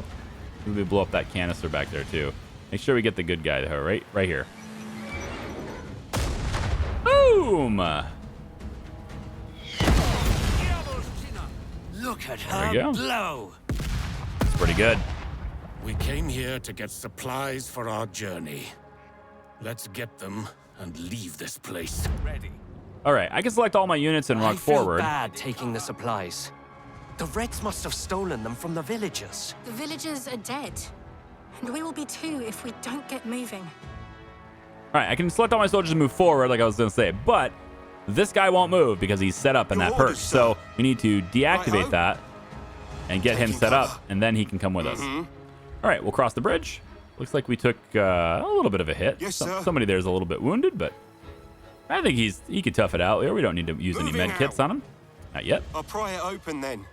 up that canister back there too. Make sure we get the good guy though, right here. Boom! Look at There we her go. blow. It's pretty good. We came here to get supplies for our journey. Let's get them and leave this place. Ready. All right, I can select all my units and I walk feel forward. bad taking the supplies. The Reds must have stolen them from the villagers. The villagers are dead. And we will be too if we don't get moving. All right, I can select all my soldiers and move forward, like I was going to say, but this guy won't move because he's set up in Your that orders, perch. sir. So we need to deactivate Righto. that and get him Taking set up, cover. and then he can come with us. Mm-hmm. All right, we'll cross the bridge. Looks like we took a little bit of a hit. Yes, sir. Somebody there's a little bit wounded, but I think he could tough it out here. We don't need to use any Moving med kits on him. Not yet. I'll pry it open then.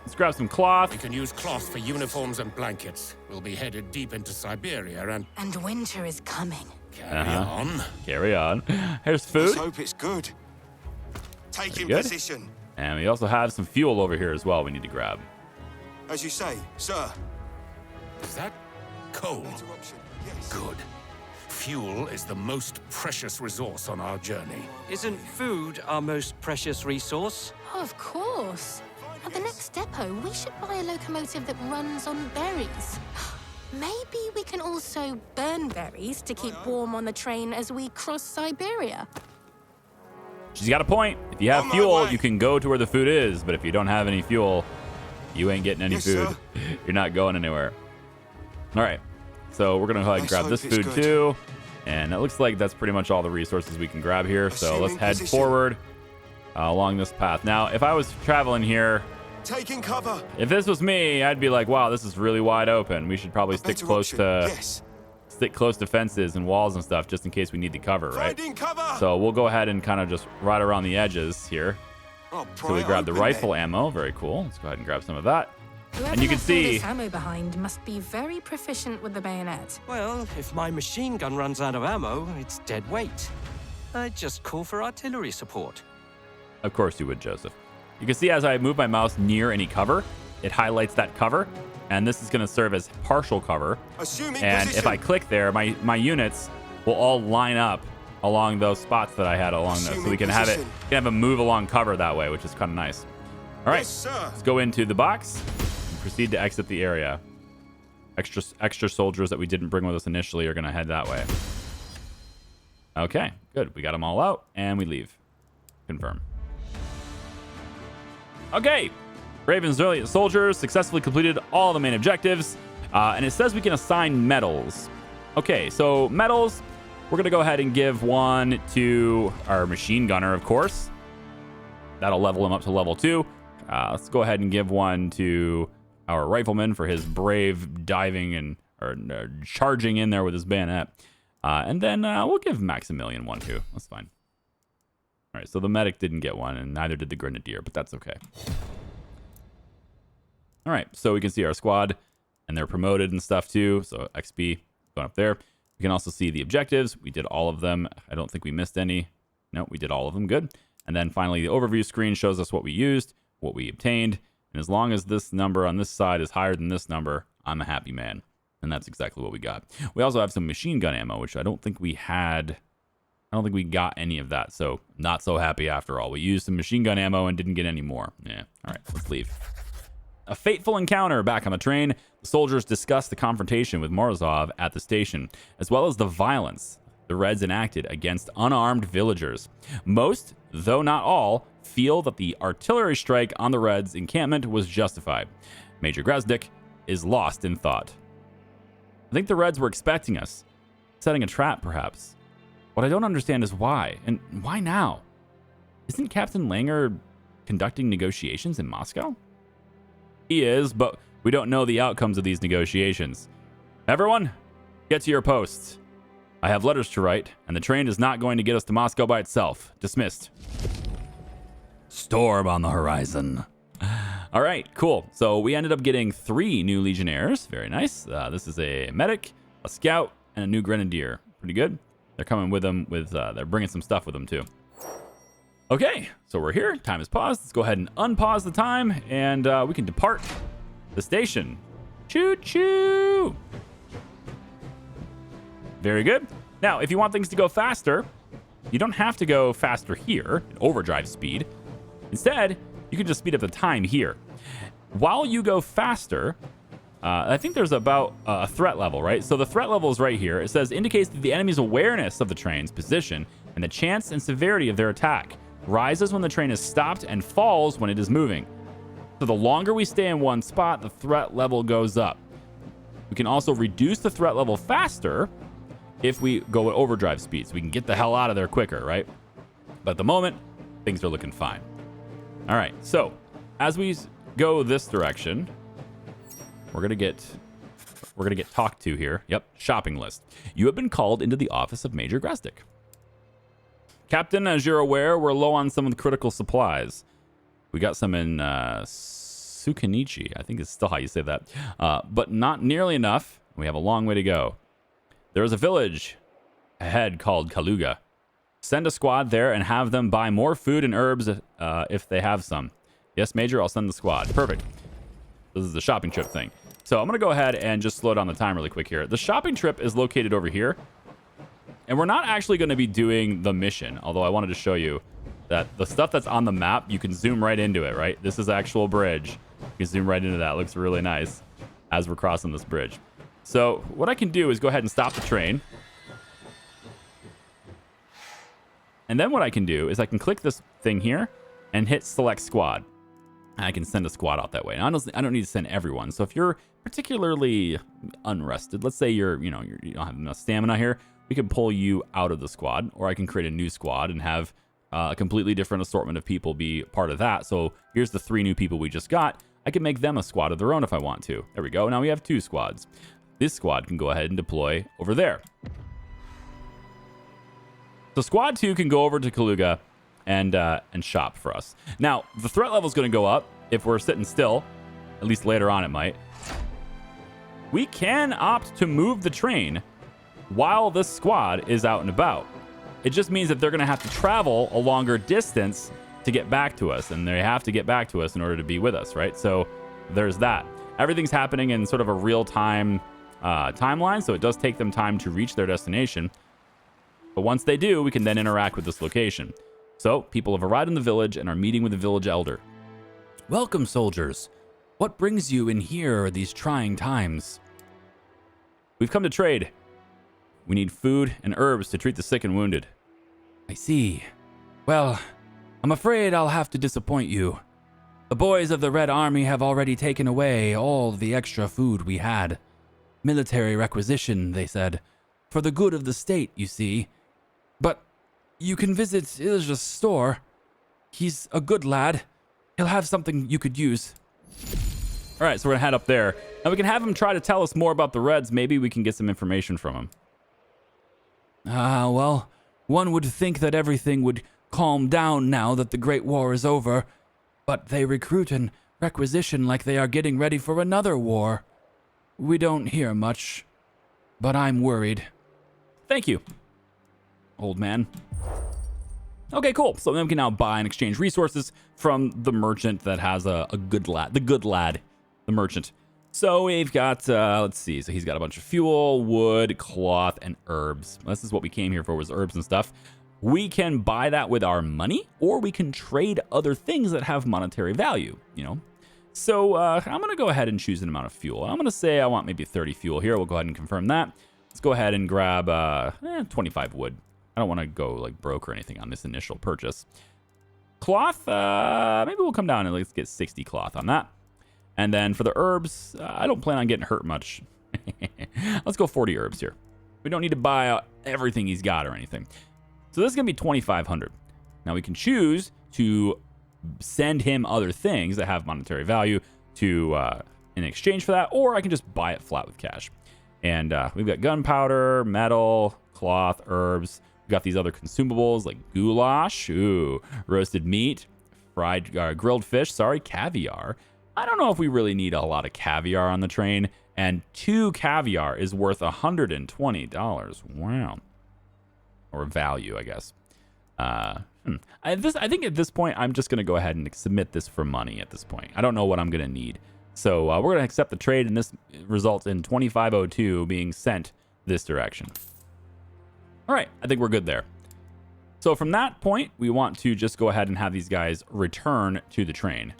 Let's grab some cloth. We can use cloth for uniforms and blankets. We'll be headed deep into Siberia and And winter is coming. carry on. Carry on. Here's Let's food. hope it's good. Taking good. position. And we also have some fuel over here as well we need to grab. As you say, sir. Is that coal? Better option. Yes. Good. Fuel is the most precious resource on our journey. Isn't food our most precious resource? Oh, of course. At the next depot, we should buy a locomotive that runs on berries. Maybe we can also burn berries to keep warm on the train as we cross Siberia. She's got a point. If you have On my fuel, way. you can go to where the food is. But if you don't have any fuel, you ain't getting any Yes, food. sir. You're not going anywhere. All right. So we're going to go ahead and Let's grab hope this it's food good. too. And it looks like that's pretty much all the resources we can grab here. So let's Assuming head position. forward along this path. Now, if I was traveling here, Taking cover. if this was me, I'd be like, wow, this is really wide open. We should probably A stick better close option. to Yes. stick close to fences and walls and stuff just in case we need to cover, right? Finding cover. So we'll go ahead and kind of just ride around the edges here. So we grabbed the rifle ammo. Very cool. Let's go ahead and grab some of that. Whoever And you can left all see- this ammo behind must be very proficient with the bayonet. Well, if my machine gun runs out of ammo, it's dead weight. I'd just call for artillery support. Of course you would, Joseph. You can see as I move my mouse near any cover, it highlights that cover, and this is going to serve as partial cover. Assuming And position. if I click there, my units will all line up along those spots that I had along those, so we can have it, Assuming we can have a move along cover that way, which is kind of nice. All right, Yes, sir. let's go into the box and proceed to exit the area. Extra soldiers that we didn't bring with us initially are going to head that way. Okay, good. We got them all out, and we leave. Confirm. Okay. Raven's Resilient Soldiers successfully completed all the main objectives. And it says we can assign medals. Okay, so medals, we're going to go ahead and give one to our machine gunner, of course. That'll level him up to level 2. Let's go ahead and give one to our rifleman for his brave diving and charging in there with his bayonet. And then we'll give Maximilian one too. That's fine. All right, so the medic didn't get one, and neither did the grenadier, but that's okay. All right, so we can see our squad, and they're promoted and stuff too. So XP going up there. We can also see the objectives. We did all of them. I don't think we missed any. No, we did all of them. Good. And then finally, the overview screen shows us what we used, what we obtained. And as long as this number on this side is higher than this number, I'm a happy man. And that's exactly what we got. We also have some machine gun ammo, which I don't think we had. I don't think we got any of that. So not so happy after all. We used some machine gun ammo and didn't get any more. Yeah. All right, let's leave. A fateful encounter back on the train. The soldiers discuss the confrontation with Morozov at the station, as well as the violence the Reds enacted against unarmed villagers. Most, though not all, feel that the artillery strike on the Reds' encampment was justified. Major Grasdick is lost in thought. I think the Reds were expecting us, setting a trap, perhaps. What I don't understand is why, and why now? Isn't Captain Langer conducting negotiations in Moscow? He is, but we don't know the outcomes of these negotiations. Everyone, get to your posts. I have letters to write, and the train is not going to get us to Moscow by itself. Dismissed. Storm on the horizon. All right, cool. So we ended up getting 3 new Legionnaires. Very nice. This is a medic, a scout, and a new grenadier. Pretty good. They're coming with them with, they're bringing some stuff with them too. Okay, so we're here. Time is paused. Let's go ahead and unpause the time, and we can depart the station. Choo-choo! Very good. Now, if you want things to go faster, you don't have to go faster here, at overdrive speed. Instead, you can just speed up the time here. While you go faster, I think there's about a threat level, right? So the threat level is right here. It says indicates that the enemy's awareness of the train's position and the chance and severity of their attack rises when the train is stopped and falls when it is moving. So the longer we stay in one spot, the threat level goes up. We can also reduce the threat level faster if we go at overdrive speed, so we can get the hell out of there quicker, right? But at the moment, things are looking fine. All right, so as we go this direction, we're gonna get talked to here. Yep, shopping list. You have been called into the office of Major Grasdick. Captain, as you're aware, we're low on some of the critical supplies. We got some in Sukanichi, I think is still how you say that, but not nearly enough. We have a long way to go. There is a village ahead called Kaluga. Send a squad there and have them buy more food and herbs if they have some. Yes, Major, I'll send the squad. Perfect. This is the shopping trip thing. So I'm going to go ahead and just slow down the time really quick here. The shopping trip is located over here. And we're not actually going to be doing the mission, although I wanted to show you that the stuff that's on the map, you can zoom right into it, right? This is actual bridge. You can zoom right into that. It looks really nice as we're crossing this bridge. So what I can do is go ahead and stop the train. And then what I can do is I can click this thing here and hit select squad. And I can send a squad out that way. Now, I don't need to send everyone. So if you're particularly unrested, let's say you don't have enough stamina here, we can pull you out of the squad, or I can create a new squad and have a completely different assortment of people be part of that. So here's the 3 new people we just got. I can make them a squad of their own if I want to. There we go. Now we have 2 squads. This squad can go ahead and deploy over there. So squad 2 can go over to Kaluga and shop for us. Now, the threat level is going to go up if we're sitting still. At least later on it might. We can opt to move the train while this squad is out and about. It just means that they're going to have to travel a longer distance to get back to us, and they have to get back to us in order to be with us, right? So there's that. Everything's happening in sort of a real-time timeline, so it does take them time to reach their destination. But once they do, we can then interact with this location. So people have arrived in the village and are meeting with the village elder. Welcome, soldiers. What brings you in here at these trying times? We've come to trade. We need food and herbs to treat the sick and wounded. I see. Well, I'm afraid I'll have to disappoint you. The boys of the Red Army have already taken away all the extra food we had. Military requisition, they said. For the good of the state, you see. But you can visit Ilja's store. He's a good lad. He'll have something you could use. All right, so we're going to head up there. And we can have him try to tell us more about the Reds. Maybe we can get some information from him. Well, one would think that everything would calm down now that the Great War is over. But they recruit and requisition like they are getting ready for another war. We don't hear much, but I'm worried. Thank you, old man. Okay, cool. So then we can now buy and exchange resources from the merchant that has a good lad. The good lad, the merchant. So we've got, let's see. So he's got a bunch of fuel, wood, cloth, and herbs. This is what we came here for, was herbs and stuff. We can buy that with our money, or we can trade other things that have monetary value, you know. So I'm going to go ahead and choose an amount of fuel. I'm going to say I want maybe 30 fuel here. We'll go ahead and confirm that. Let's go ahead and grab 25 wood. I don't want to go like broke or anything on this initial purchase. Cloth, maybe we'll come down and let's get 60 cloth on that. And then for the herbs, I don't plan on getting hurt much. Let's go 40 herbs here. We don't need to buy everything he's got or anything. So this is going to be 2,500. Now we can choose to send him other things that have monetary value to in exchange for that, or I can just buy it flat with cash. And we've got gunpowder, metal, cloth, herbs. We've got these other consumables like goulash, roasted meat, fried grilled fish, caviar. I don't know if we really need a lot of caviar on the train, and 2 caviar is worth $120. Wow. Or value, I guess. I think at this point, I'm just going to go ahead and submit this for money at this point. I don't know what I'm going to need. So we're going to accept the trade, and this results in 2502 being sent this direction. All right, I think we're good there. So from that point, we want to just go ahead and have these guys return to the train.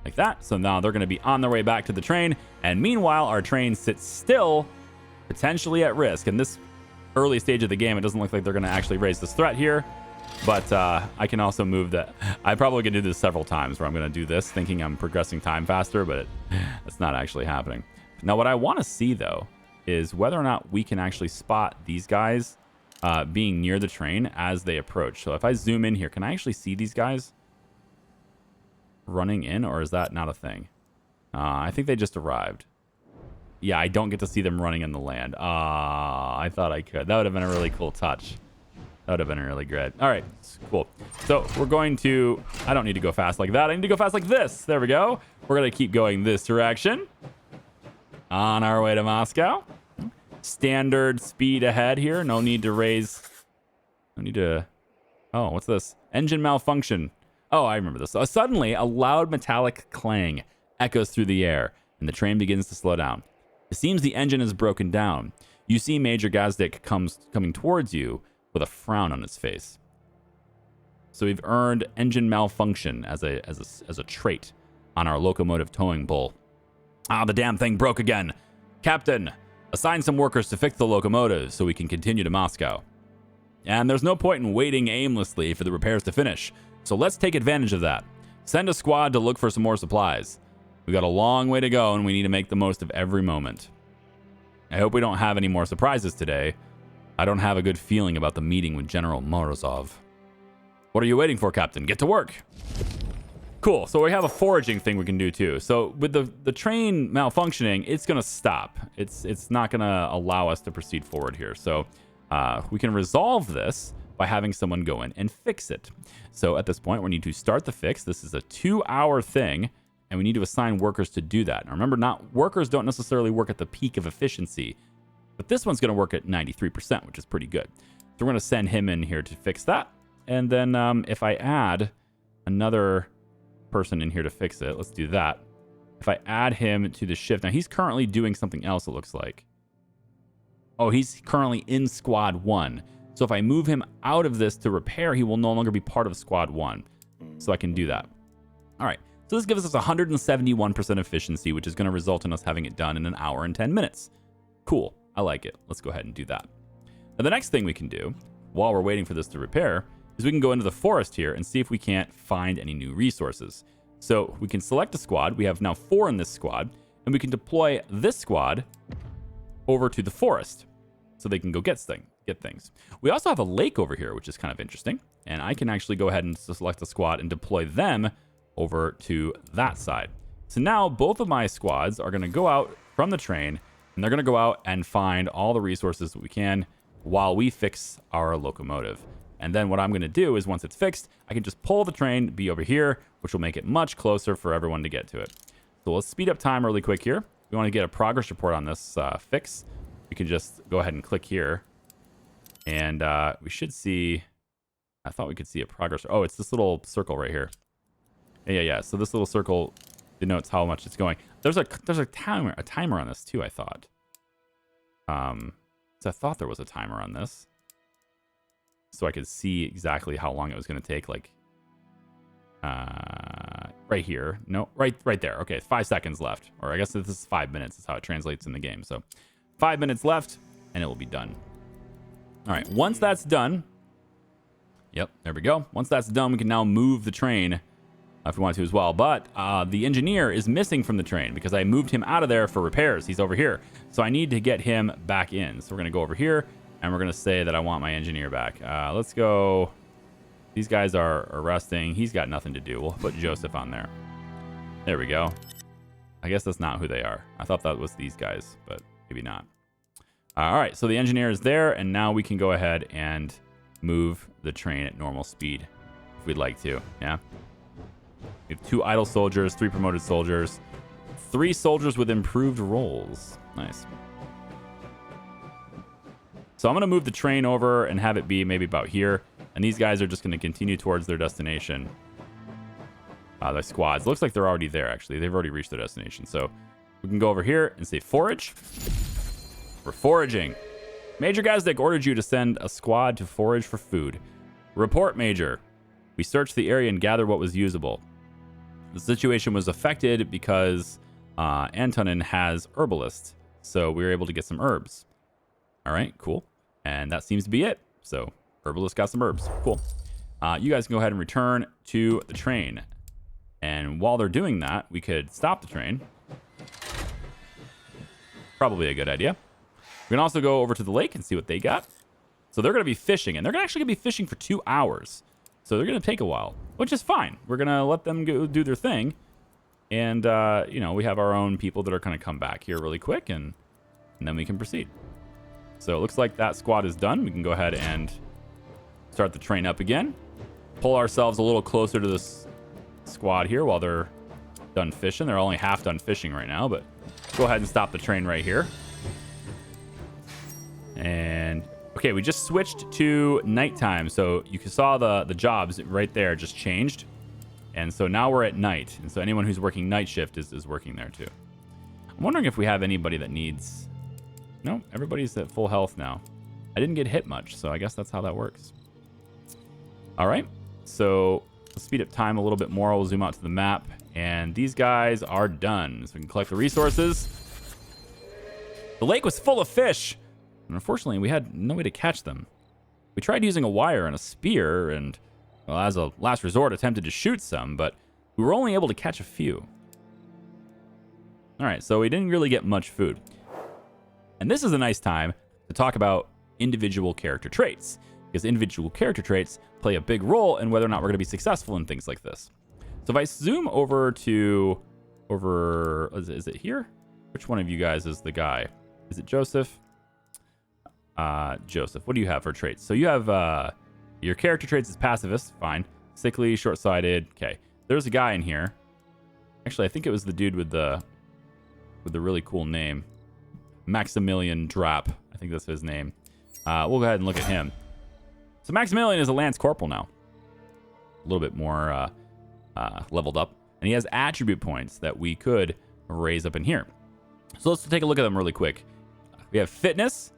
Like that. So now they're going to be on their way back to the train. And meanwhile, our train sits still, potentially at risk. In this early stage of the game, it doesn't look like they're going to actually raise this threat here. But I can also move that. I probably can do this several times where I'm going to do this thinking I'm progressing time faster, but it's not actually happening. Now, what I want to see, though, is whether or not we can actually spot these guys being near the train as they approach. So if I zoom in here, can I actually see these guys running in, or is that not a thing? I think they just arrived. Yeah, I don't get to see them running in the land. I thought I could. That would have been a really cool touch. That would have been really good. All right, cool. So we're going to, I don't need to go fast like that. I need to go fast like this. There we go. We're going to keep going this direction. On our way to Moscow. Standard speed ahead here. No need to raise. No need to. Oh, what's this? Engine malfunction. Oh, I remember this. Suddenly, a loud metallic clang echoes through the air, and the train begins to slow down. It seems the engine is broken down. You see Major Gazdik coming towards you with a frown on his face. So we've earned engine malfunction as a trait on our locomotive towing bull. The damn thing broke again. Captain, assign some workers to fix the locomotives so we can continue to Moscow. And there's no point in waiting aimlessly for the repairs to finish. So let's take advantage of that. Send a squad to look for some more supplies. We've got a long way to go, and we need to make the most of every moment. I hope we don't have any more surprises today. I don't have a good feeling about the meeting with General Morozov. What are you waiting for, Captain? Get to work. Cool. So we have a foraging thing we can do too. So with the train malfunctioning, it's going to stop. It's not going to allow us to proceed forward here. So we can resolve this by having someone go in and fix it. So at this point, we need to start the fix. This is a 2-hour thing, and we need to assign workers to do that. Now remember, workers don't necessarily work at the peak of efficiency, but this one's going to work at 93%, which is pretty good. So we're going to send him in here to fix that. And then if I add another person in here to fix it, let's do that. If I add him to the shift, now he's currently doing something else, it looks like. Oh, he's currently in squad 1. So if I move him out of this to repair, he will no longer be part of squad 1. So I can do that. All right. So this gives us 171% efficiency, which is going to result in us having it done in 1 hour and 10 minutes. Cool. I like it. Let's go ahead and do that. Now, the next thing we can do while we're waiting for this to repair is we can go into the forest here and see if we can't find any new resources. So we can select a squad. We have now 4 in this squad, and we can deploy this squad over to the forest so they can go get things. We also have a lake over here, which is kind of interesting, and I can actually go ahead and select a squad and deploy them over to that side. So now both of my squads are going to go out from the train, and they're going to go out and find all the resources that we can while we fix our locomotive. And then what I'm going to do is once it's fixed, I can just pull the train, be over here, which will make it much closer for everyone to get to it. So let's speed up time really quick here. We want to get a progress report on this fix. We can just go ahead and click here. And we should see, I thought we could see a progress. Oh, it's this little circle right here. Yeah. So this little circle denotes how much it's going. There's a timer on this too, I thought. So I thought there was a timer on this. So I could see exactly how long it was going to take, like right here. No, right there. Okay, 5 seconds left. Or I guess this is 5 minutes is how it translates in the game. So 5 minutes left and it will be done. All right, once that's done, yep, there we go. Once that's done, we can now move the train if we want to as well. But the engineer is missing from the train because I moved him out of there for repairs. He's over here. So I need to get him back in. So we're going to go over here and we're going to say that I want my engineer back. Let's go. These guys are resting. He's got nothing to do. We'll put Joseph on there. There we go. I guess that's not who they are. I thought that was these guys, but maybe not. All right, so the engineer is there, and now we can go ahead and move the train at normal speed if we'd like to, yeah? We have 2 idle soldiers, 3 promoted soldiers, 3 soldiers with improved roles. Nice. So I'm going to move the train over and have it be maybe about here, and these guys are just going to continue towards their destination. The squads. Looks like they're already there, actually. They've already reached their destination. So we can go over here and say forage. We're foraging. Major Gazdik ordered you to send a squad to forage for food. Report, Major. We searched the area and gathered what was usable. The situation was affected because Antonin has herbalists, so we were able to get some herbs. All right, cool. And that seems to be it. So herbalist got some herbs. Cool. You guys can go ahead and return to the train. And while they're doing that, we could stop the train. Probably a good idea. We can also go over to the lake and see what they got. So they're going to be fishing, and they're actually going to be fishing for 2 hours. So they're going to take a while, which is fine. We're going to let them go do their thing. And, we have our own people that are going to come back here really quick, and then we can proceed. So it looks like that squad is done. We can go ahead and start the train up again. Pull ourselves a little closer to this squad here while they're done fishing. They're only half done fishing right now, but go ahead and stop the train right here. And okay, we just switched to nighttime. So you saw the jobs right there just changed. And so now we're at night. And so anyone who's working night shift is working there too. I'm wondering if we have anybody that needs... No, everybody's at full health now. I didn't get hit much, so I guess that's how that works. All right, so let's speed up time a little bit more. We'll zoom out to the map. And these guys are done. So we can collect the resources. The lake was full of fish. And unfortunately, we had no way to catch them. We tried using a wire and a spear and, well, as a last resort, attempted to shoot some, but we were only able to catch a few. All right, so we didn't really get much food. And this is a nice time to talk about individual character traits, because individual character traits play a big role in whether or not we're going to be successful in things like this. So if I zoom over to, is it here? Which one of you guys is the guy? Is it Joseph? Joseph, what do you have for traits? So you have Your character traits is pacifist. Fine. Sickly, short-sighted. Okay. There's a guy in here. Actually, I think it was the dude with the really cool name. Maximilian Drap. I think that's his name. We'll go ahead and look at him. So Maximilian is a Lance Corporal now. A little bit more leveled up. And he has attribute points that we could raise up in here. So let's take a look at them really quick. We have fitness.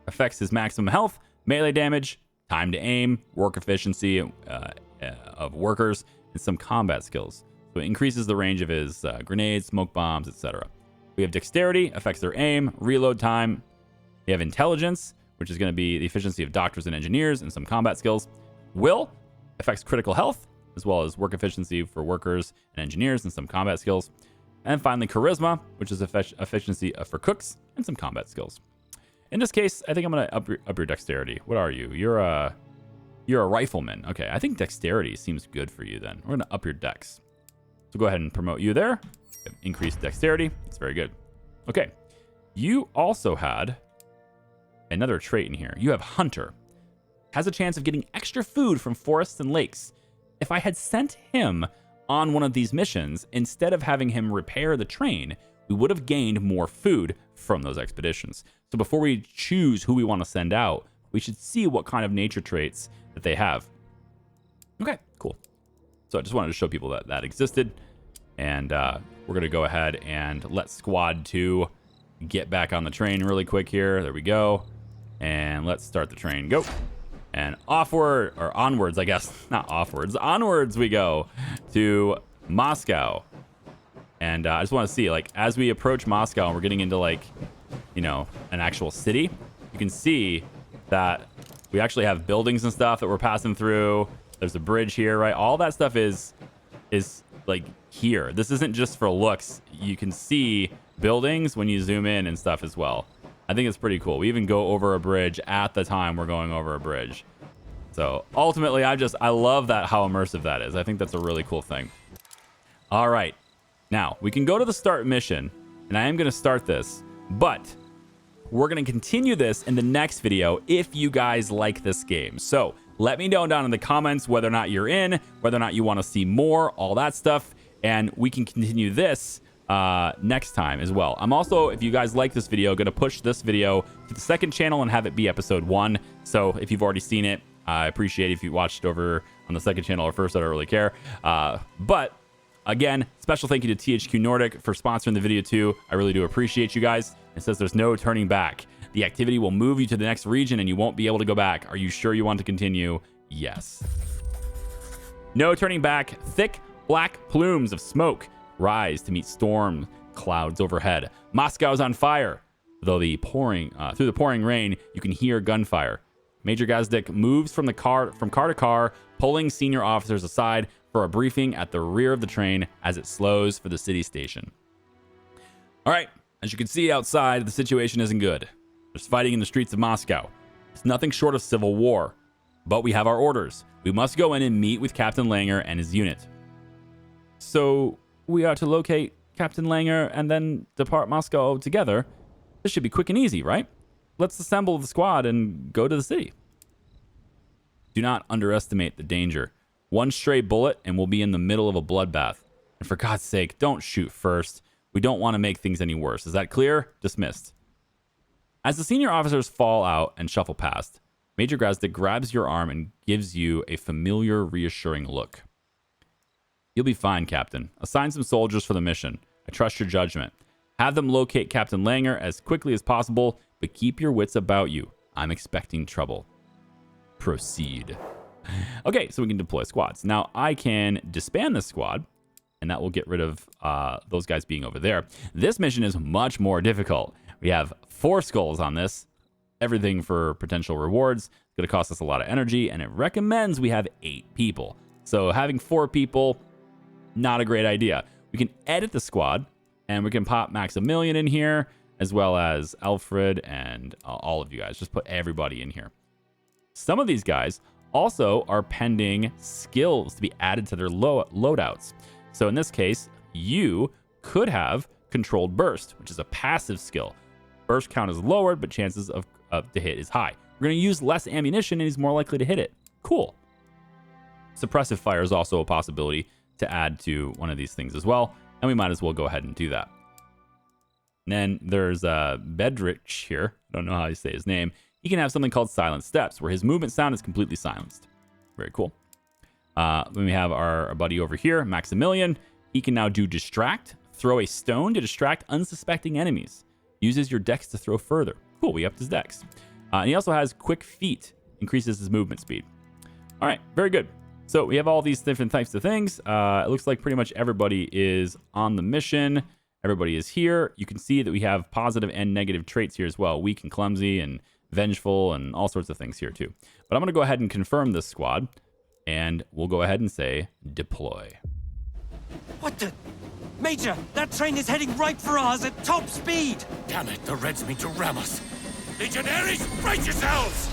Affects his maximum health, melee damage, time to aim, work efficiency of workers, and some combat skills. So it increases the range of his grenades, smoke bombs, etc. We have dexterity, affects their aim, reload time. We have intelligence, which is going to be the efficiency of doctors and engineers and some combat skills. Will affects critical health, as well as work efficiency for workers and engineers and some combat skills. And finally, charisma, which is efficiency for cooks and some combat skills. In this case, I think I'm going to up your dexterity. What are you? You're a rifleman. Okay, I think dexterity seems good for you then. We're going to up your dex. So go ahead and promote you there. Increased dexterity. It's very good. Okay. You also had another trait in here. You have hunter. Has a chance of getting extra food from forests and lakes. If I had sent him on one of these missions, instead of having him repair the train, we would have gained more food from those expeditions. So before we choose who we want to send out, we should see what kind of nature traits that they have. Okay, cool. So I just wanted to show people that existed. And we're going to go ahead and let Squad 2 get back on the train really quick here. There we go. And let's start the train. Go. And offward, or onwards, I guess. Not offwards. Onwards we go to Moscow. And I just want to see, like, as we approach Moscow and we're getting into, like, you know, an actual city, you can see that we actually have buildings and stuff that we're passing through. There's a bridge here, right? All that stuff is like here. This isn't just for looks. You can see buildings when you zoom in and stuff as well. I think it's pretty cool. We even go over a bridge at the time we're going over a bridge. So ultimately, I love that, how immersive that is. I think that's a really cool thing. All right. Now, we can go to the start mission, and I am going to start this, but we're going to continue this in the next video if you guys like this game. So let me know down in the comments whether or not you're in, whether or not you want to see more, all that stuff, and we can continue this next time as well. I'm also, if you guys like this video, going to push this video to the second channel and have it be episode 1. So if you've already seen it, I appreciate it if you watched it over on the second channel or first. I don't really care. But again, special thank you to THQ Nordic for sponsoring the video too. I really do appreciate you guys. It says there's no turning back. The activity will move you to the next region and you won't be able to go back. Are you sure you want to continue? Yes. No turning back. Thick black plumes of smoke rise to meet storm clouds overhead. Moscow is on fire. Though through the pouring rain, you can hear gunfire. Major Gazdik moves from car to car, pulling senior officers aside for a briefing at the rear of the train as it slows for the city station. All right, as you can see outside, the situation isn't good. There's fighting in the streets of Moscow. It's nothing short of civil war. But we have our orders. We must go in and meet with Captain Langer and his unit. So we are to locate Captain Langer and then depart Moscow together. This should be quick and easy, right? Let's assemble the squad and go to the city. Do not underestimate the danger. One stray bullet and we'll be in the middle of a bloodbath. And for God's sake, don't shoot first. We don't want to make things any worse. Is that clear? Dismissed. As the senior officers fall out and shuffle past, Major Grazdik grabs your arm and gives you a familiar, reassuring look. You'll be fine, Captain. Assign some soldiers for the mission. I trust your judgment. Have them locate Captain Langer as quickly as possible, but keep your wits about you. I'm expecting trouble. Proceed. Okay, so we can deploy squads. Now, I can disband this squad, and that will get rid of those guys being over there. This mission is much more difficult. We have 4 skulls on this. Everything for potential rewards. It's going to cost us a lot of energy, and it recommends we have 8 people. So having 4 people, not a great idea. We can edit the squad, and we can pop Maximilian in here, as well as Alfred and all of you guys. Just put everybody in here. Some of these guys also are pending skills to be added to their loadouts. So in this case, you could have Controlled Burst, which is a passive skill. Burst count is lowered, but chances of to hit is high. We're going to use less ammunition, and he's more likely to hit it. Cool. Suppressive fire is also a possibility to add to one of these things as well, and we might as well go ahead and do that. And then there's Bedrich here. I don't know how you say his name. He can have something called Silent Steps, where his movement sound is completely silenced. Very cool. Then we have our buddy over here, Maximilian. He can now do Distract, throw a stone to distract unsuspecting enemies. Uses your dex to throw further. Cool, we upped his dex. And he also has Quick Feet, increases his movement speed. All right, very good. So we have all these different types of things. It looks like pretty much everybody is on the mission. Everybody is here. You can see that we have positive and negative traits here as well. Weak and clumsy and vengeful and all sorts of things here too. But I'm going to go ahead and confirm this squad. And we'll go ahead and say deploy. What the? Major, that train is heading right for us at top speed! Damn it, the Reds mean to ram us. Legionaries, brace yourselves!